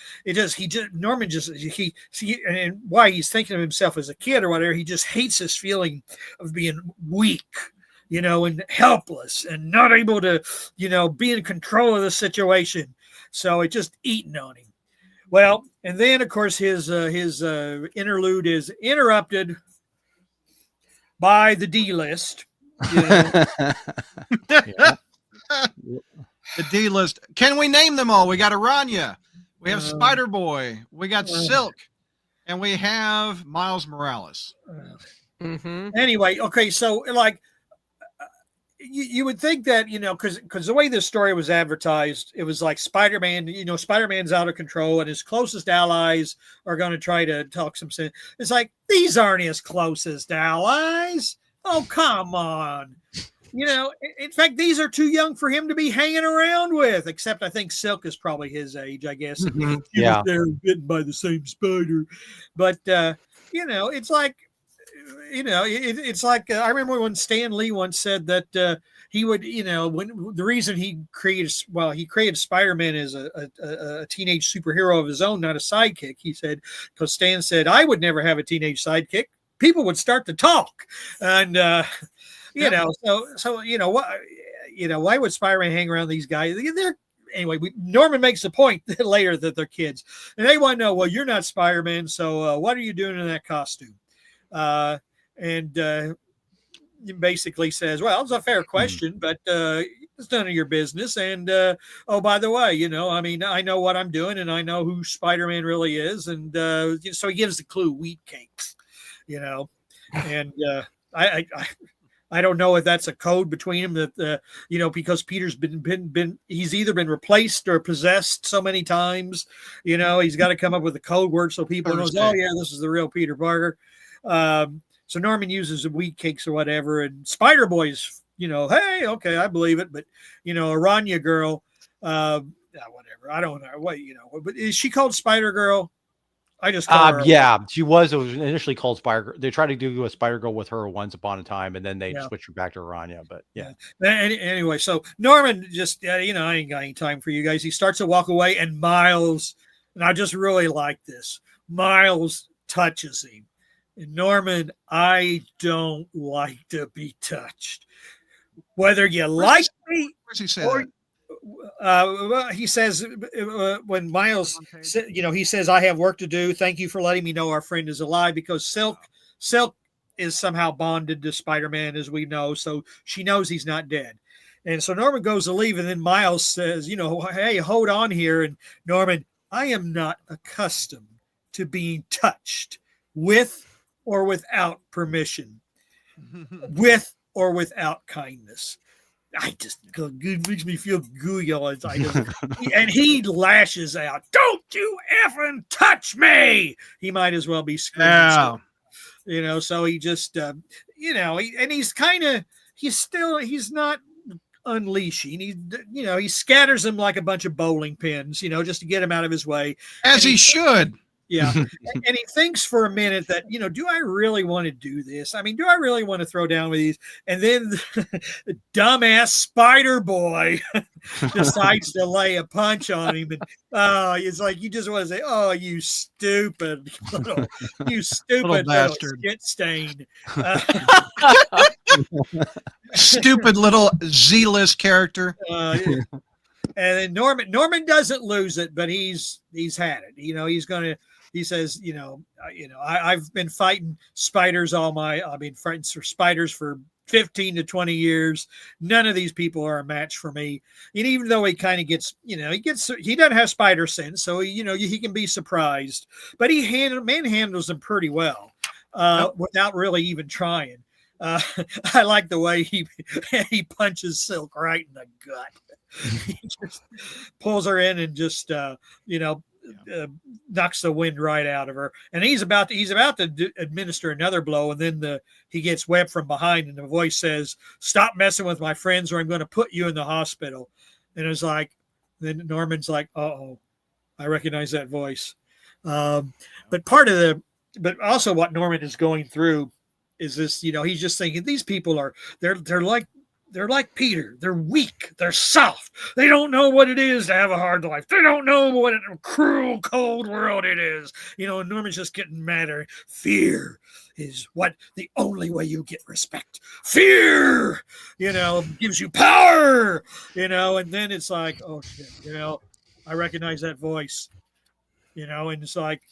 Norman and why he's thinking of himself as a kid or whatever, he just hates this feeling of being weak, you know, and helpless and not able to, you know, be in control of the situation. So it just eating on him. Well, and then of course his interlude is interrupted by the D list. You know? Yeah. The D list. Can we name them all? We got Aranya, we have Spider Boy, we got Silk, and we have Miles Morales. Anyway, okay, so like you would think that, you know, because the way this story was advertised, it was like Spider-Man, you know, Spider-Man's out of control and his closest allies are going to try to talk some sense. It's like, these aren't his closest allies. Oh, come on. You know, in fact, these are too young for him to be hanging around with, except I think Silk is probably his age, I guess. He was there bitten by the same spider. But, you know, it's like, you know, it's like, I remember when Stan Lee once said that he would, you know, when the reason he created Spider-Man as a teenage superhero of his own, not a sidekick. He said, because Stan said, I would never have a teenage sidekick. People would start to talk. And, you know, so you know what? You know, why would Spider-Man hang around these guys? Anyway. Norman makes the point later that they're kids, and they want to know. Well, you're not Spider-Man, so what are you doing in that costume? And he basically says, "Well, it's a fair question, but It's none of your business. And oh, by the way, I mean, I know what I'm doing, and I know who Spider-Man really is. And so he gives the clue: wheat cakes. And I don't know if that's a code between them that because Peter's been he's either been replaced or possessed so many times. He's got to come up with a code word so people knows, oh yeah, this is the real Peter Parker. So Norman uses the wheat cakes or whatever, and Spider Boy's hey, okay, I believe it, but Aranya girl, whatever, I don't know what but is she called Spider Girl? I just call her. Yeah, she was. It was initially called Spider. They tried to do a Spider Girl with her once upon a time, and then they switched her back to Aranya. But yeah. Anyway, so Norman just I ain't got any time for you guys. He starts to walk away, and Miles, and I just really like this. Miles touches him, and Norman, I don't like to be touched. Whether you like me, Where's he say or he says when Miles he says, I have work to do. Thank you for letting me know our friend is alive, because Silk is somehow bonded to Spider-Man, as we know, so she knows he's not dead. And so Norman goes to leave, and then Miles says, hey, hold on here. And Norman, I am not accustomed to being touched with or without permission, with or without kindness. I just makes me feel gooey all the time. And he lashes out, "Don't you effing touch me!" He might as well be screaming. Yeah. So he just, and he's kind of, he's not unleashing. He scatters them like a bunch of bowling pins, just to get him out of his way. As he should. Yeah. And he thinks for a minute that, do I really want to do this? I mean, do I really want to throw down with these? And then the dumbass Spider Boy decides to lay a punch on him. And it's like, you just want to say, oh, you stupid little bastard. Shit stain. Stupid little Z-list character. And then Norman doesn't lose it, but he's had it. He says, I've been fighting spiders I've been fighting for spiders for 15 to 20 years. None of these people are a match for me. And even though he kind of gets, he doesn't have spider sense, so he can be surprised, but he manhandles them pretty well, without really even trying. I like the way he punches Silk right in the gut. He just pulls her in and just knocks the wind right out of her, and he's about to administer another blow, and then he gets webbed from behind, and the voice says, "Stop messing with my friends, or I'm going to put you in the hospital." And it's like, then Norman's like, "Uh-oh, I recognize that voice." But also what Norman is going through is this, he's just thinking, these people they're like Peter. They're weak. They're soft. They don't know what it is to have a hard life. They don't know what a cruel, cold world it is. And Norman's just getting madder. Fear is the only way you get respect. Fear, gives you power, and then it's like, oh shit, I recognize that voice, and it's like,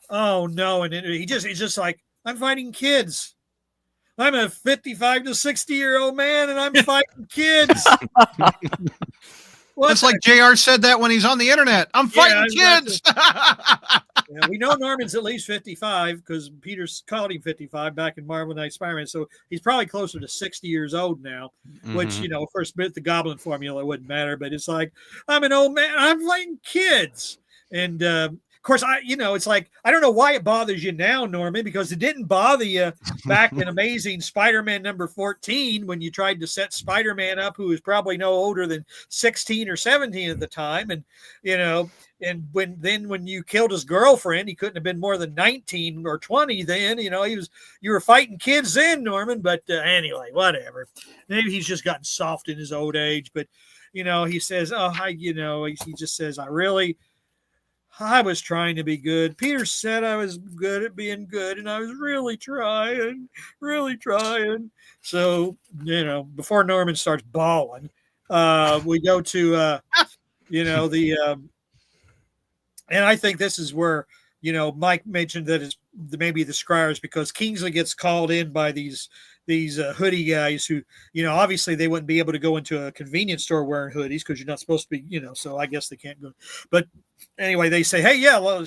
oh no. And he's just like, I'm fighting kids. I'm a 55 to 60-year-old man, and I'm fighting kids. It's like JR said that when he's on the internet. I'm fighting kids. We know Norman's at least 55 because Peter's called him 55 back in Marvel Knight Spider-Man. So he's probably closer to 60 years old now, which, first bit the Goblin formula, it wouldn't matter. But it's like, I'm an old man. I'm fighting kids. And, of course, it's like, I don't know why it bothers you now, Norman, because it didn't bother you back in Amazing Spider-Man number 14 when you tried to set Spider-Man up, who was probably no older than 16 or 17 at the time. And, and when you killed his girlfriend, he couldn't have been more than 19 or 20 then. You were fighting kids then, Norman. But anyway, whatever. Maybe he's just gotten soft in his old age. But, he says, he just says, I was trying to be good. Peter said I was good at being good, and I was really trying. So, before Norman starts bawling, we go to, and I think this is where, Mike mentioned that it's maybe the Scryers, because Kingsley gets called in by these hoodie guys who, obviously they wouldn't be able to go into a convenience store wearing hoodies because you're not supposed to be, so I guess they can't go. But anyway, they say, hey, yeah, well,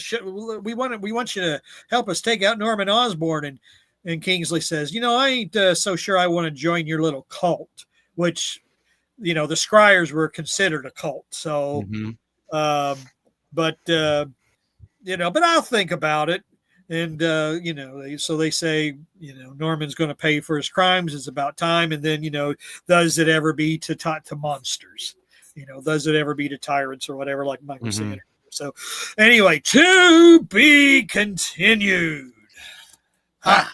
we want you to help us take out Norman Osborn. And Kingsley says, I ain't so sure I want to join your little cult, which, the Scryers were considered a cult. So, but I'll think about it. And, so they say, Norman's going to pay for his crimes. It's about time. And then, does it ever be to monsters? Does it ever be to tyrants or whatever, like Mike was saying? So anyway, to be continued.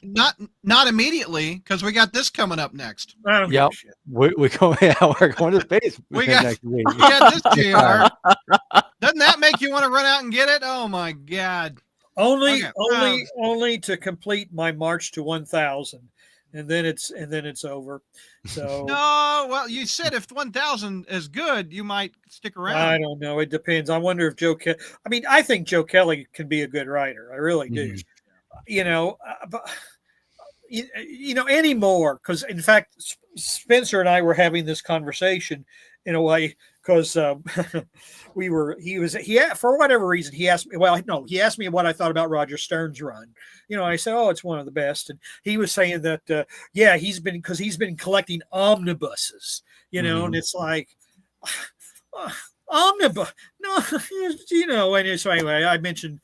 Not immediately, because we got this coming up next. Yep. We're going to space. We got this, JR. Doesn't that make you want to run out and get it? Oh my God. Only to complete my march to 1,000, and then it's over. So no, well, you said if 1,000 is good, you might stick around. I don't know. It depends. I wonder if Joe Kelly. I mean, I think Joe Kelly can be a good writer. I really do. But anymore, because in fact, Spencer and I were having this conversation in a way because for whatever reason he asked me. Well, no, he asked me what I thought about Roger Stern's run. I said, oh, it's one of the best, and he was saying that he's been collecting omnibuses, and it's like omnibus, no, and so anyway, I mentioned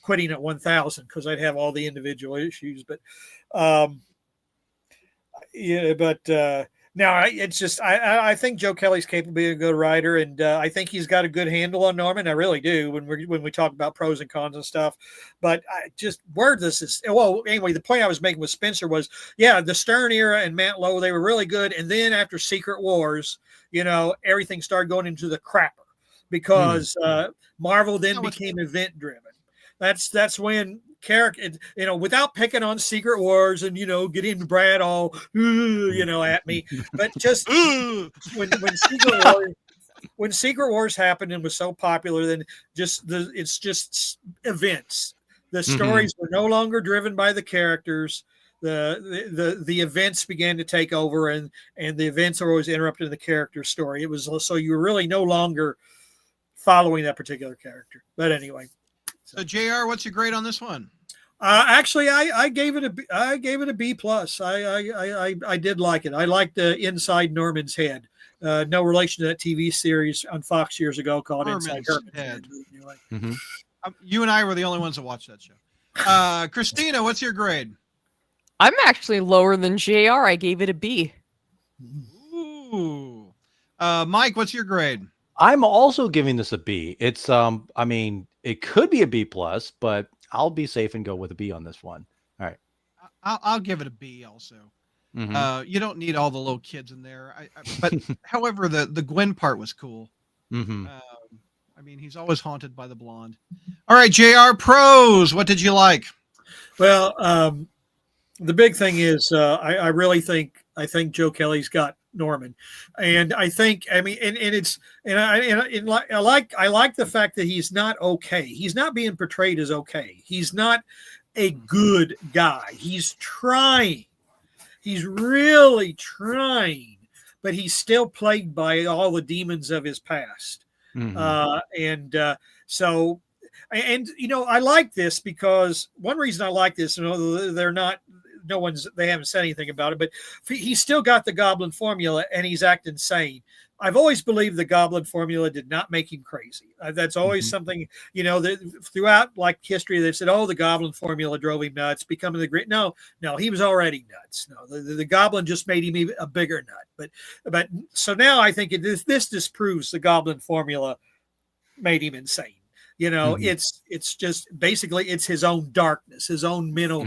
quitting at 1,000 because I'd have all the individual issues, but now it's just I think Joe Kelly's capable of being a good writer, and I think he's got a good handle on Norman. I really do when we talk about pros and cons and stuff. But anyway, the point I was making with Spencer was, the Stern era and Matt Lowe, they were really good, and then after Secret Wars, everything started going into the crapper because Marvel then became event driven. That's when character, without picking on Secret Wars and getting Brad all at me, but just when Secret Wars happened and was so popular, then it's just events. The stories were no longer driven by the characters. The events began to take over, and the events are always interrupted in the character story. It was so you were really no longer following that particular character. But anyway. So JR, what's your grade on this one? Actually, I gave it a B plus. I did like it. I liked the Inside Norman's Head. No relation to that TV series on Fox years ago called Inside Norman's Head. Anyway. You and I were the only ones that watched that show. Christina, what's your grade? I'm actually lower than JR. I gave it a B. Ooh. Mike, what's your grade? I'm also giving this a B. It's it could be a B plus, but I'll be safe and go with a B on this one. All right. I'll give it a B also. You don't need all the little kids in there. But however, the Gwen part was cool. He's always haunted by the blonde. All right, JR, pros. What did you like? Well, the big thing is I really think Joe Kelly's got Norman, and I think I like the fact that he's not okay. He's not being portrayed as okay. He's not a good guy. He's trying. He's really trying, but he's still plagued by all the demons of his past. So I like this because one reason I like this, they haven't said anything about it, but he's still got the Goblin formula and he's acting sane. I've always believed the Goblin formula did not make him crazy. That's always something, throughout like history, they've said, oh, the Goblin formula drove him nuts, becoming the great. No, he was already nuts. No, the Goblin just made him even a bigger nut. But so now I think this disproves the Goblin formula made him insane. It's just basically it's his own darkness, his own mental.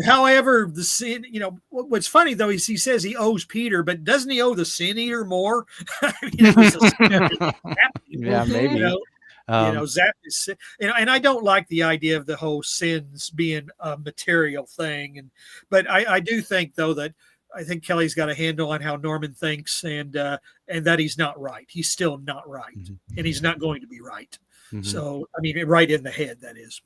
However, the sin, what's funny though is he says he owes Peter, but doesn't he owe the Sin Eater more? Yeah, maybe. Zap is, and I don't like the idea of the whole sins being a material thing, but I do think though that I think Kelly's got a handle on how Norman thinks, and that he's not right. He's still not right, and he's not going to be right. So, I mean, right in the head, that is.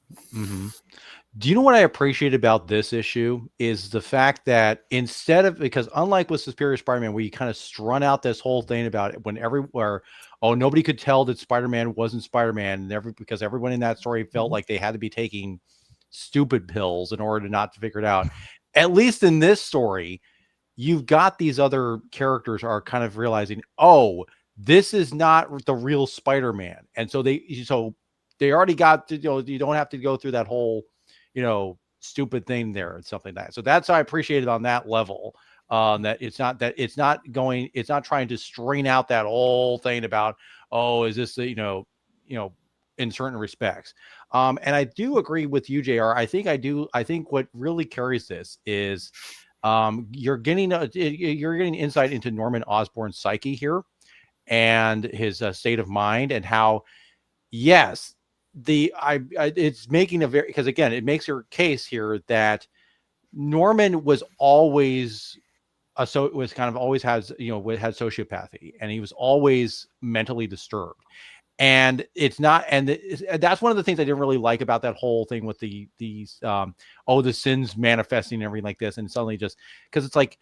Do you know what I appreciate about this issue is the fact that instead of, because unlike with Superior Spider-Man, where you kind of strun out this whole thing about it when everywhere, oh, nobody could tell that Spider-Man wasn't Spider-Man, and because everyone in that story felt like they had to be taking stupid pills in order to not to figure it out. At least in this story, you've got these other characters are kind of realizing, oh, this is not the real Spider-Man. And so they already got to, you don't have to go through that whole, stupid thing there and something like that. So that's, I appreciate it on that level. That it's not trying to strain out that whole thing about, oh, is this the, in certain respects. And I do agree with you, JR. I think what really carries this is, you're getting insight into Norman Osborn's psyche here and his state of mind, and how, yes, it's making because again, it makes your case here that Norman was always had sociopathy, and he was always mentally disturbed. And it's not, and that's one of the things I didn't really like about that whole thing with the sins manifesting and everything like this. And suddenly, just because it's like,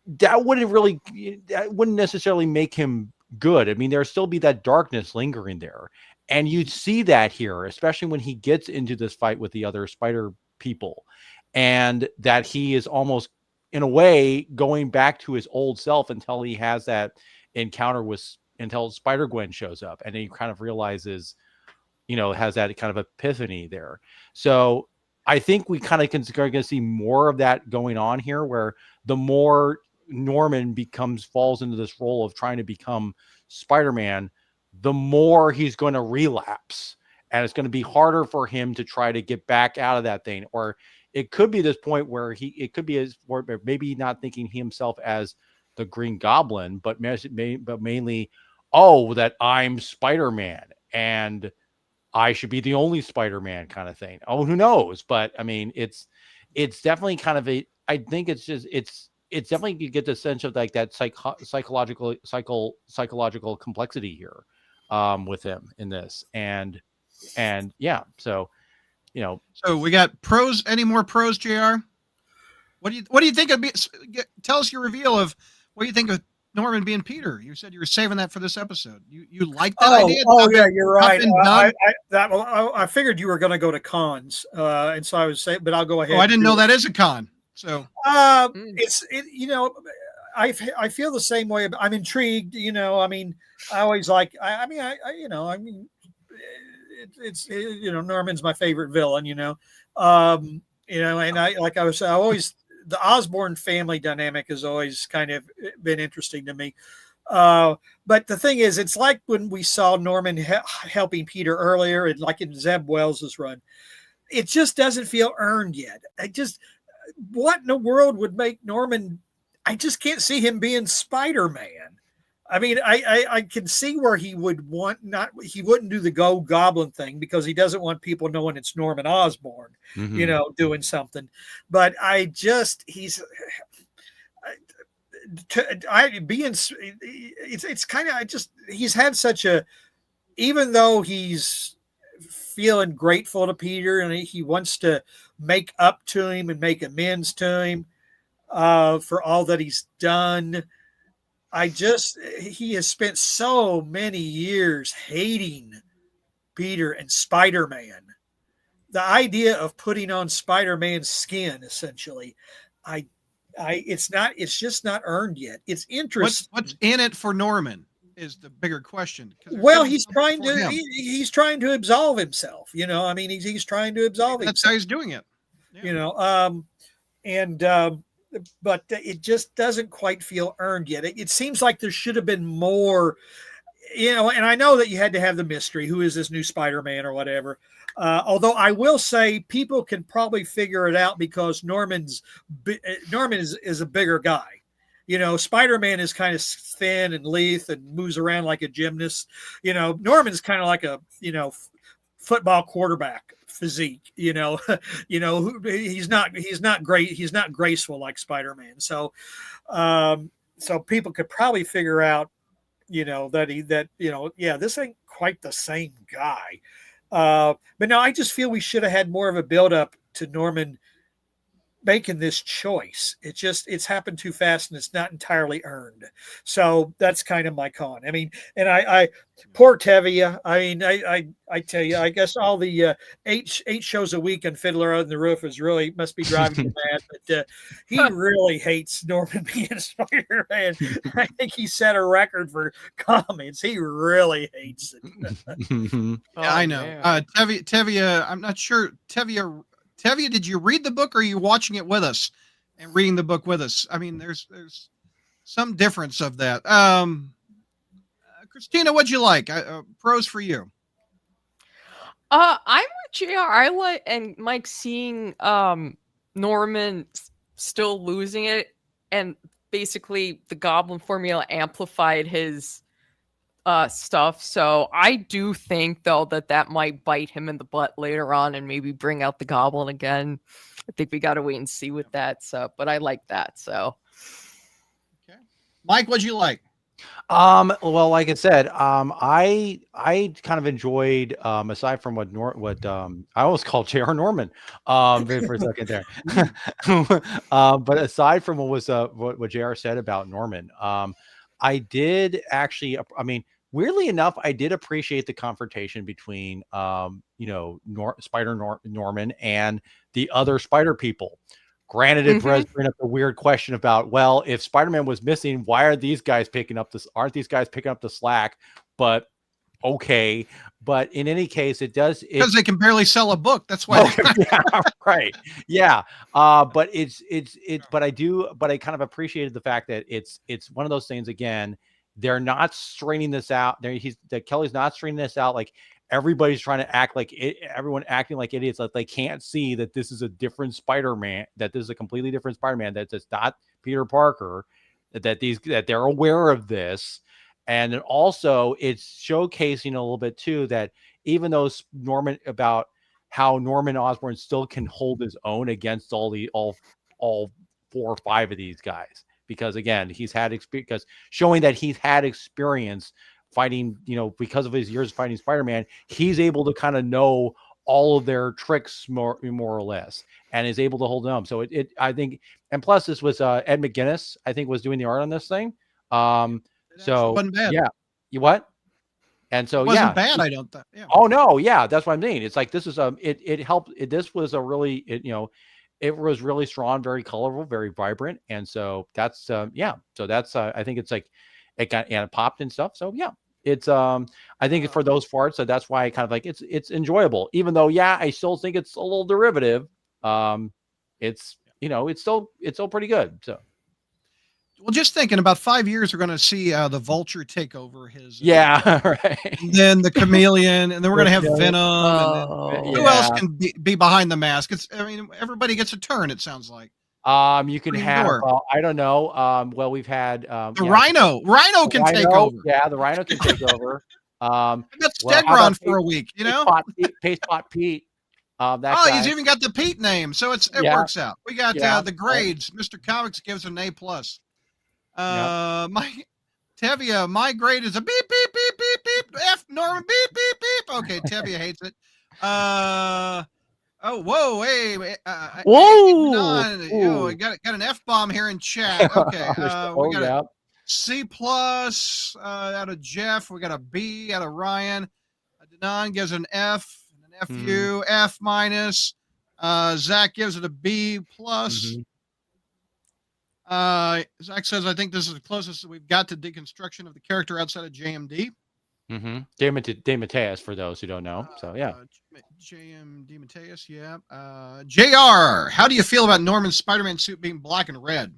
that wouldn't necessarily make him good. I mean, there'll still be that darkness lingering there. And you'd see that here, especially when he gets into this fight with the other spider people, and that he is almost, in a way, going back to his old self until he has that encounter until Spider-Gwen shows up, and he kind of realizes, has that kind of epiphany there. So I think we kind of are going to see more of that going on here, where the more Norman falls into this role of trying to become Spider-Man, the more he's going to relapse, and it's going to be harder for him to try to get back out of that thing. Or it could be this point where maybe not thinking himself as the Green Goblin, but mainly, oh, that I'm Spider-Man and I should be the only Spider-Man kind of thing. Oh, who knows? But I mean, it's definitely kind of I think it's definitely, you get the sense of like that psychological complexity here with him in this. And yeah, so, So we got pros. Any more pros, JR? What do you think of? Tell us your reveal of what do you think of Norman being Peter. You said you were saving that for this episode. You like that idea? Oh, yeah, you're right. I figured you were going to go to cons, and so I was saying, but I'll go ahead. Oh, I didn't know that is a con. So I feel the same way. I'm intrigued. I mean, I always like. It's Norman's my favorite villain. And I always. The Osborn family dynamic has always kind of been interesting to me. But the thing is, it's like when we saw Norman helping Peter earlier, and like in Zeb Wells's run, it just doesn't feel earned yet. What in the world would make Norman? I just can't see him being Spider-Man. I mean, I can see where he wouldn't do the Go Goblin thing because he doesn't want people knowing it's Norman Osborn, doing something. But it's kind of, he's had such even though he's feeling grateful to Peter and he wants to make up to him and make amends to him for all that he's done. He has spent so many years hating Peter and Spider-Man. The idea of putting on Spider-Man's skin, essentially, it's just not earned yet. It's interesting. What's in it for Norman is the bigger question. Well, he's trying to absolve himself. He's trying to absolve himself. That's how he's doing it. Yeah. But it just doesn't quite feel earned yet. It seems like there should have been more, and I know that you had to have the mystery. Who is this new Spider-Man or whatever? Although I will say people can probably figure it out because Norman is a bigger guy. Spider-Man is kind of thin and lithe and moves around like a gymnast. Norman's kind of like a, football quarterback physique, he's not great. He's not graceful like Spider-Man. So people could probably figure out this ain't quite the same guy. But no, I just feel we should have had more of a build up to Norman making this choice. It's happened too fast and it's not entirely earned. So that's kind of my con. I mean, and I poor Tevye. I mean, I tell you, I guess all the eight shows a week on Fiddler on the Roof must be driving him mad. But he really hates Norman being Spider-Man. I think he set a record for comments. He really hates it. Yeah, I know. Tevye, I'm not sure. Tevye, did you read the book or are you watching it with us and reading the book with us? I mean, there's some difference of that. Christina, what'd you like? Pros for you. I'm with JR. I like, and Mike, seeing Norman still losing it, and basically the Goblin formula amplified his stuff. So I do think though that might bite him in the butt later on and maybe bring out the Goblin again. I think we got to wait and see with that. So, but I like that. So, okay, Mike, what'd you like? Well, like I said, I kind of enjoyed, aside from what I almost called J.R. Norman, for a second there. But aside from what JR said about Norman, I did actually, I mean, weirdly enough, I did appreciate the confrontation between, Norman and the other Spider people. Granted, it does bring up a weird question about, well, if Spider-Man was missing, why are these guys picking up this? Aren't these guys picking up the slack? But okay, but in any case, because they can barely sell a book. That's why. Yeah, right. Yeah. But but I kind of appreciated the fact that it's one of those things. Again, they're not straining this out. Kelly's not straining this out like everybody's trying to act like it, everyone acting like idiots, like they can't see that this is a different Spider-Man, that this is a completely different Spider-Man, that it's not Peter Parker, that they're aware of this. And then also it's showcasing a little bit too, that even though about how Norman Osborn still can hold his own against all 4 or 5 of these guys, because again, he's had experience, because showing that he's had experience fighting, because of his years fighting Spider-Man, he's able to kind of know all of their tricks more or less, and is able to hold them. So I think, and plus this was Ed McGuinness, I think, was doing the art on this thing. So wasn't bad. Yeah, you what? And so it wasn't bad. I don't think. Yeah. Oh no, yeah, that's what I'm saying. It's like this is it helped. This was a really it was really strong, very colorful, very vibrant, and so that's So that's I think it's like it popped and stuff. So yeah, it's I think for those parts, so that's why I kind of like it's enjoyable. Even though I still think it's a little derivative. It's it's still pretty good. So. Well, just thinking about 5 years, we're going to see the Vulture take over his. Right. And then the Chameleon, and then we're going to have Venom. And then who else can be behind the mask? Everybody gets a turn. It sounds like. You can have. I don't know. Well, we've had the Rhino. Rhino can take over. Yeah, the Rhino can take over. That's Stegron for a week. Paste Pot Pete. He's even got the Pete name, so it works out. We got the grades. Mr. Comics gives an A+. My Tevye, my grade is a beep beep beep beep beep. F Norman beep beep beep. Okay, Tevye hates it. Whoa, hey, whoa, we got an F-bomb here in chat. Okay, we got a C+ out of Jeff. We got a B out of Ryan. Denon gives an F, an FU, F-. Zach gives it a B+. Zach says, I think this is the closest that we've got to deconstruction of the character outside of JMD. DeMatteis, for those who don't know. So, yeah. JM DeMatteis, yeah. JR, how do you feel about Norman's Spider-Man suit being black and red?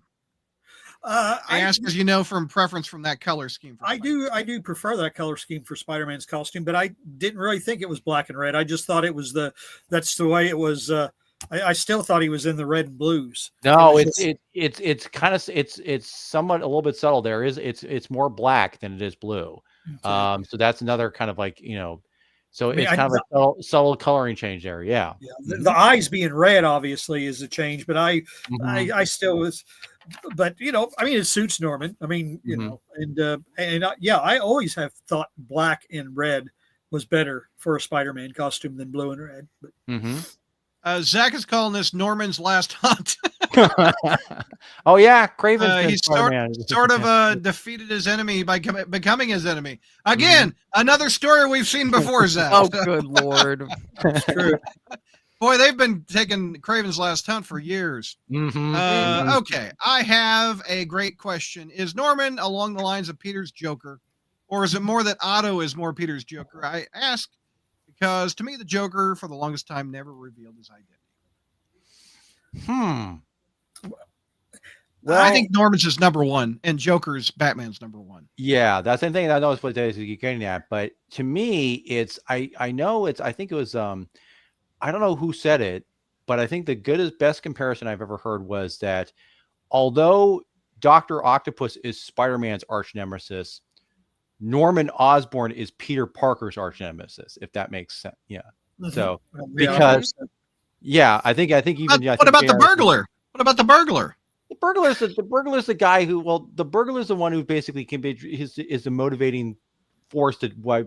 I ask because from preference from that color scheme. I do prefer that color scheme for Spider-Man's costume, but I didn't really think it was black and red. I just thought that's the way it was. I still thought he was in the red and blues. No, it's kind of it's somewhat a little bit subtle. It's more black than it is blue. Okay. So that's another kind of like so it's kind of a subtle coloring change there. Yeah. The eyes being red obviously is a change, but I still was. but I mean, it suits Norman. I mean, yeah, I always have thought black and red was better for a Spider-Man costume than blue and red. But Zach is calling this Norman's last hunt. Oh yeah, Craven's He sort of defeated his enemy by becoming his enemy. Again, another story we've seen before, Zach. Oh, good Lord. it's true. Boy, they've been taking Craven's Last Hunt for years. Okay, I have a great question. Is Norman along the lines of Peter's Joker, or is it more that Otto is more Peter's Joker? I ask because to me, the Joker, for the longest time, never revealed his identity. Well, I think Norman's is number one, and Joker's Batman's number one. Yeah, that's the thing I know is what you're getting at. But to me, it's I think it was I don't know who said it, but I think the best comparison I've ever heard was that although Dr. Octopus is Spider-Man's arch nemesis, Norman Osborn is Peter Parker's arch nemesis, if that makes sense. Yeah. So because I think even what about the burglar? What about the burglar? The burglar's the guy who, the burglar's the one who basically can be is the motivating force to why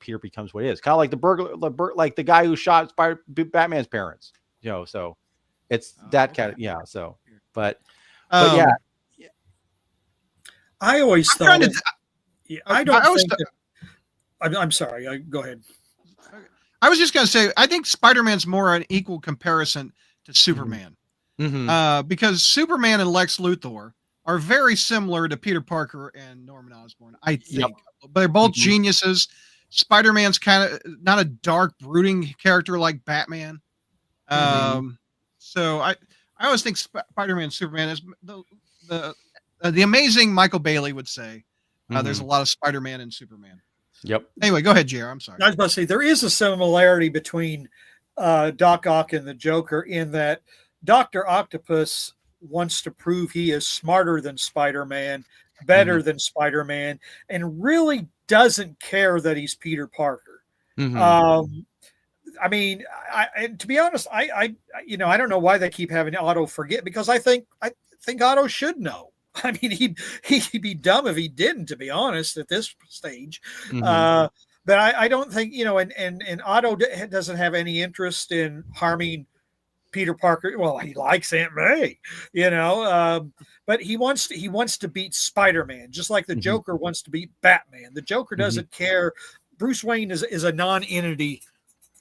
Peter becomes what he is. Kind of like the burglar, like the guy who shot Batman's parents. So it's that kind of So, but yeah. I always thought. I'm sorry. Go ahead. I was just going to say, I think Spider-Man's more an equal comparison to Superman. Because Superman and Lex Luthor are very similar to Peter Parker and Norman Osborn, I think. But they're both geniuses. Spider-Man's kind of not a dark, brooding character like Batman. So I always think Spider-Man and Superman is the amazing Michael Bailey would say. There's a lot of Spider-Man and Superman. Yep. Anyway, go ahead, JR. I'm sorry. I was about to say there is a similarity between Doc Ock and the Joker in that Dr. Octopus wants to prove he is smarter than Spider-Man, better than Spider-Man, and really doesn't care that he's Peter Parker. I mean, to be honest, I don't know why they keep having Otto forget, because I think Otto should know. I mean, he'd be dumb if he didn't, to be honest, at this stage. But I don't think, and Otto doesn't have any interest in harming Peter Parker. Well, he likes Aunt May, but he wants to beat Spider-Man, just like the Joker wants to beat Batman. The Joker doesn't care. Bruce Wayne is a non-entity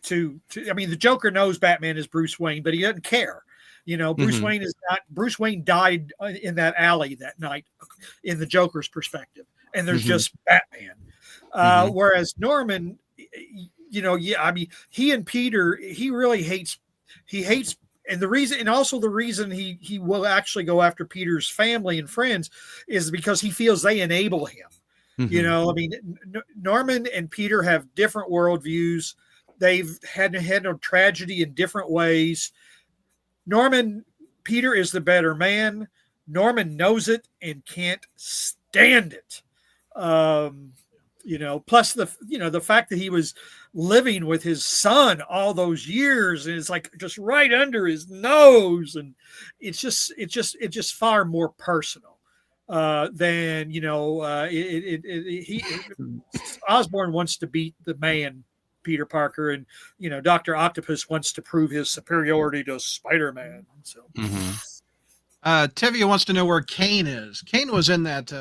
to I mean, the Joker knows Batman is Bruce Wayne, but he doesn't care. Bruce Wayne is not. Bruce Wayne died in that alley that night, in the Joker's perspective, and there's just Batman. Whereas Norman, I mean, he and Peter, he really hates. He hates, and the reason he will actually go after Peter's family and friends is because he feels they enable him. I mean, Norman and Peter have different worldviews. They've handled tragedy in different ways. Peter is the better man. Norman knows it and can't stand it. Plus the fact that he was living with his son all those years, and it's like just right under his nose, and it's just far more personal than Osborn wants to beat the man Peter Parker, and Dr. Octopus wants to prove his superiority to Spider-Man. So Tevia wants to know where Kane is. Kane was in that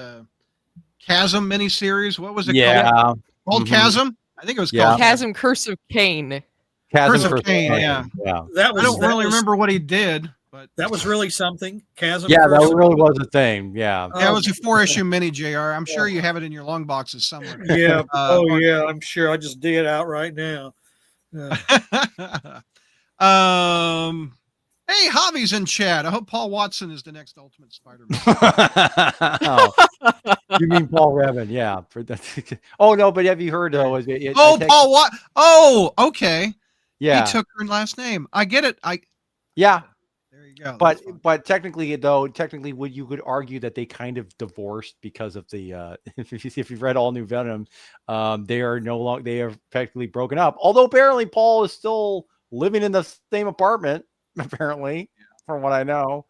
Chasm miniseries. What was it called? Called Chasm? I think it was called Chasm Curse of Kane. Curse of Kane, yeah. I don't really remember what he did, but that was really something. Chasm. Yeah, that really was a thing. Yeah. That was a 4-issue mini, JR. I'm sure you have it in your long boxes somewhere. Yeah. Yeah, I'm sure. I just dig it out right now. Hey, Hobby's in chat. I hope Paul Watson is the next Ultimate Spider-Man. You mean Paul Revin? Yeah. Oh no, but have you heard though? Paul Watson. Oh, okay. Yeah. He took her last name. I get it. Yeah. There you go. But technically, you could argue that they kind of divorced because of the if you've read All New Venom, they are effectively broken up. Although apparently Paul is still living in the same apartment, apparently, from what I know.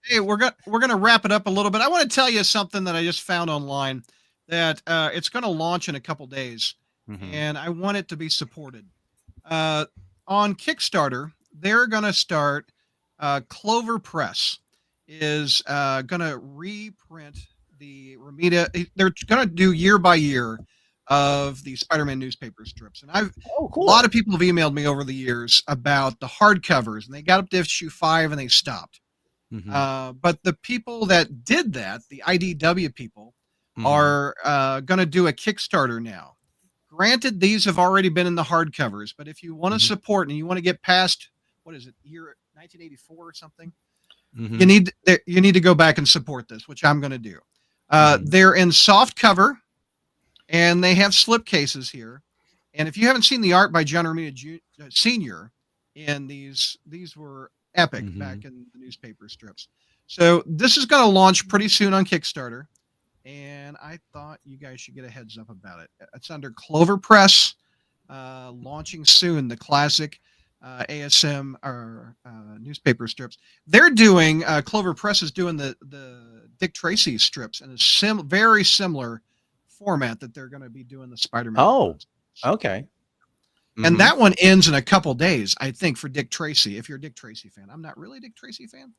Hey, we're gonna wrap it up a little bit. I want to tell you something that I just found online that it's going to launch in a couple days, and I want it to be supported. On Kickstarter, they're going to start. Clover Press is going to reprint the Romita. They're going to do year by year of the Spider-Man newspaper strips, and Oh, a lot of people have emailed me over the years about the hardcovers, and they got up to issue 5 and they stopped. But the people that did that, the IDW people, are going to do a Kickstarter now. Granted, these have already been in the hardcovers, but if you want to support and you want to get past, what is it, year 1984 or something, you need to go back and support this, which I'm going to do. They're in soft cover, and they have slip cases here. And if you haven't seen the art by John Romita Sr. in these were epic back in the newspaper strips. So this is going to launch pretty soon on Kickstarter, and I thought you guys should get a heads up about it. It's under Clover Press, launching soon, the classic ASM or newspaper strips. They're doing Clover Press is doing the Dick Tracy strips in a very similar format that they're going to be doing the Spider-Man. Oh, okay. And that one ends in a couple days, I think, for Dick Tracy. If you're a Dick Tracy fan, I'm not really a Dick Tracy fan,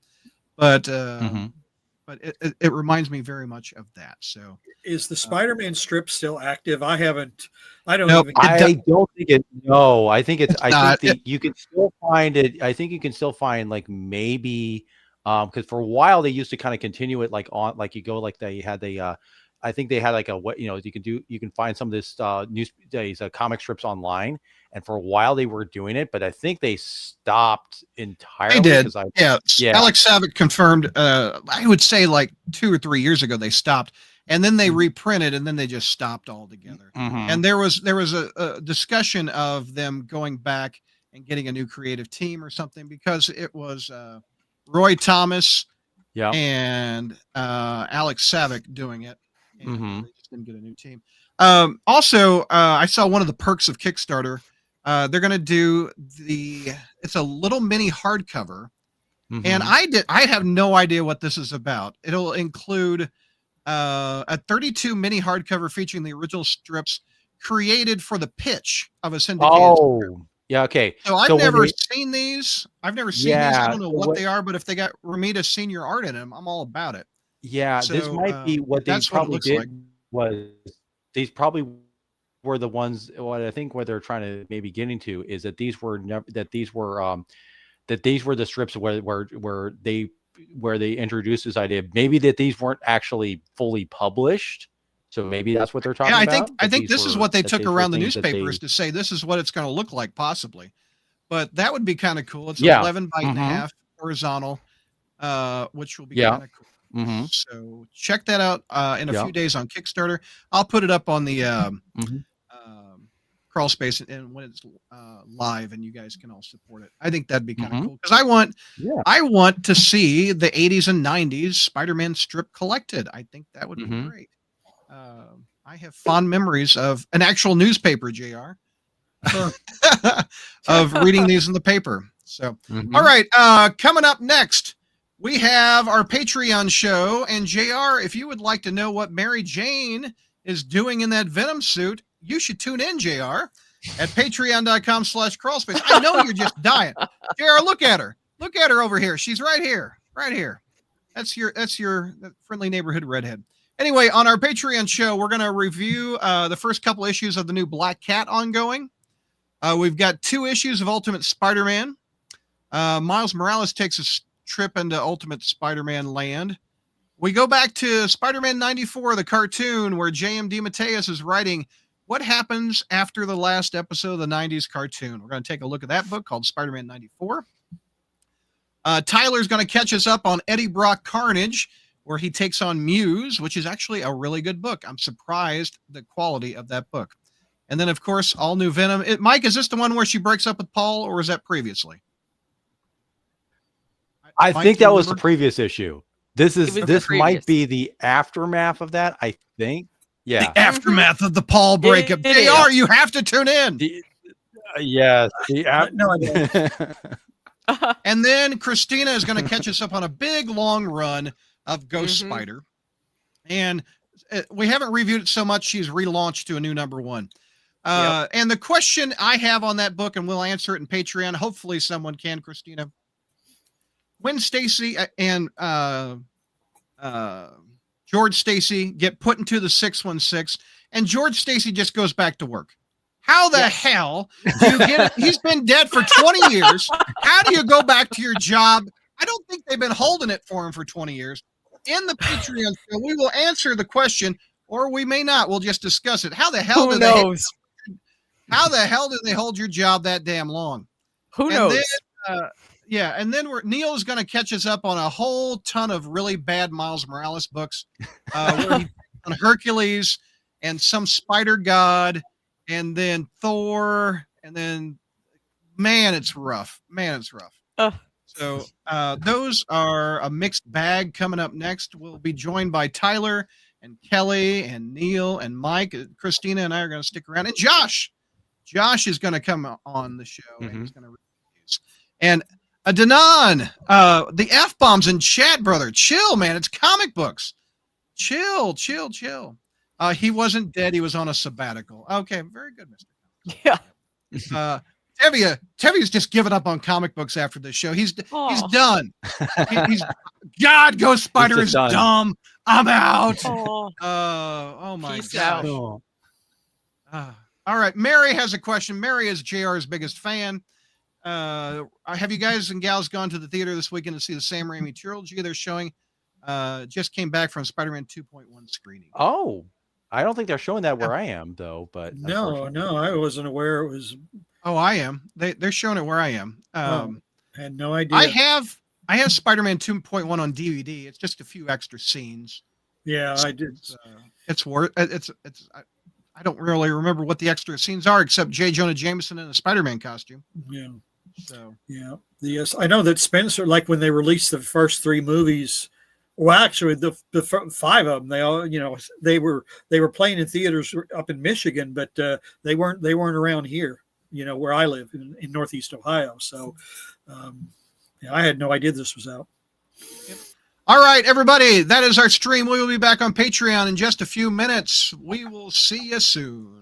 but it reminds me very much of that. So, is the Spider-Man strip still active? I don't. Nope, even. I don't think it. No, I think it's. not. You can still find it. I think you can still find like maybe because for a while they used to kind of continue it like on like you go like they had the. I think they had like a what you can find some of this these comic strips online, and for a while they were doing it, but I think they stopped entirely. They did. Yeah. Alex Savick confirmed. I would say like 2 or 3 years ago they stopped, and then they reprinted, and then they just stopped altogether. And there was a discussion of them going back and getting a new creative team or something, because it was Roy Thomas and Alex Savick doing it. And they just didn't get a new team. Also, I saw one of the perks of Kickstarter. They're going to do it's a little mini hardcover, and I have no idea what this is about. It'll include a 32 mini hardcover featuring the original strips created for the pitch of a syndicated strip. Yeah, okay. So I've never seen these. I've never seen these. I don't know what they are, but if they got Romita Senior art in them, I'm all about it. Yeah, so, this might be what they probably did. Was these probably were the ones? What I think what they're trying to maybe getting to is that these were these were the strips where they introduced this idea. Maybe that these weren't actually fully published. So maybe that's what they're talking about. I think this is what they took around the newspapers to say this is what it's going to look like, possibly. But that would be kind of cool. It's 11 by 8.5 horizontal, which will be kind of cool. So check that out in a few days on Kickstarter. I'll put it up on the Crawlspace and when it's live, and you guys can all support it. I think that'd be kind of cool, because I want to see the 80s and 90s Spider-Man strip collected. I think that would be great. I have fond memories of an actual newspaper, JR, of reading these in the paper. So, all right, coming up next, we have our Patreon show. And JR, if you would like to know what Mary Jane is doing in that Venom suit, you should tune in, JR, at patreon.com/crawlspace. I know you're just dying. JR, look at her. Look at her over here. She's right here. Right here. That's your friendly neighborhood redhead. Anyway, on our Patreon show, we're going to review the first couple issues of the new Black Cat ongoing. We've got 2 issues of Ultimate Spider-Man. Miles Morales takes a trip into Ultimate Spider-Man land. We go back to Spider-Man 94, the cartoon, where J.M. DeMatteis is writing what happens after the last episode of the 90s cartoon. We're going to take a look at that book called Spider-Man 94. Tyler's going to catch us up on Eddie Brock Carnage, where he takes on Muse, which is actually a really good book. I'm surprised the quality of that book. And then, of course, all new Venom. Mike, is this the one where she breaks up with Paul, or is that previously? I think that was the previous issue. This might be the aftermath of that, I think. Yeah. The aftermath of the Paul breakup. JR, you have to tune in. Yes. No, I don't. And then Christina is going to catch us up on a big long run of Ghost Spider. And we haven't reviewed it so much, she's relaunched to a new #1. And the question I have on that book, and we'll answer it in Patreon, hopefully someone can, Christina. When Stacy and George Stacy get put into the 616, and George Stacy just goes back to work, how the hell do you get it? He's been dead for 20 years. How do you go back to your job? I don't think they've been holding it for him for 20 years. In the Patreon show, we will answer the question, or we may not. We'll just discuss it. How the hell do they hold your job that damn long? Who knows? Then, and then Neil's going to catch us up on a whole ton of really bad Miles Morales books, where he on Hercules and some Spider God, and then Thor, and then man, it's rough. So those are a mixed bag. Coming up next, we'll be joined by Tyler and Kelly and Neil and Mike. Christina and I are going to stick around, and Josh is going to come on the show, and he's going to review. And Danon, the F-bombs in chat, brother. Chill, man. It's comic books. Chill. He wasn't dead. He was on a sabbatical. Okay, very good, Mr. Yeah. Tevia's just given up on comic books after this show. He's done. God, Ghost Spider is dumb. I'm out. Oh my Peace gosh. All right. Mary has a question. Mary is JR's biggest fan. Have you guys and gals gone to the theater this weekend to see the Sam Raimi trilogy they're showing? Just came back from Spider-Man 2.1 screening. Oh, I don't think they're showing that where I am though, but no, I wasn't aware it was. Oh, I am. They're showing it where I am. Had no idea. I have Spider-Man 2.1 on DVD. It's just a few extra scenes. Yeah, I did. It's worth. I don't really remember what the extra scenes are, except J. Jonah Jameson in a Spider-Man costume. Yeah. So yeah. Yes, I know that Spencer, like when they released the first 3 movies. Well, actually, the 5 of them, they all, they were playing in theaters up in Michigan, but they weren't around here, where I live in Northeast Ohio. So, I had no idea this was out. Yep. All right, everybody, that is our stream. We will be back on Patreon in just a few minutes. We will see you soon.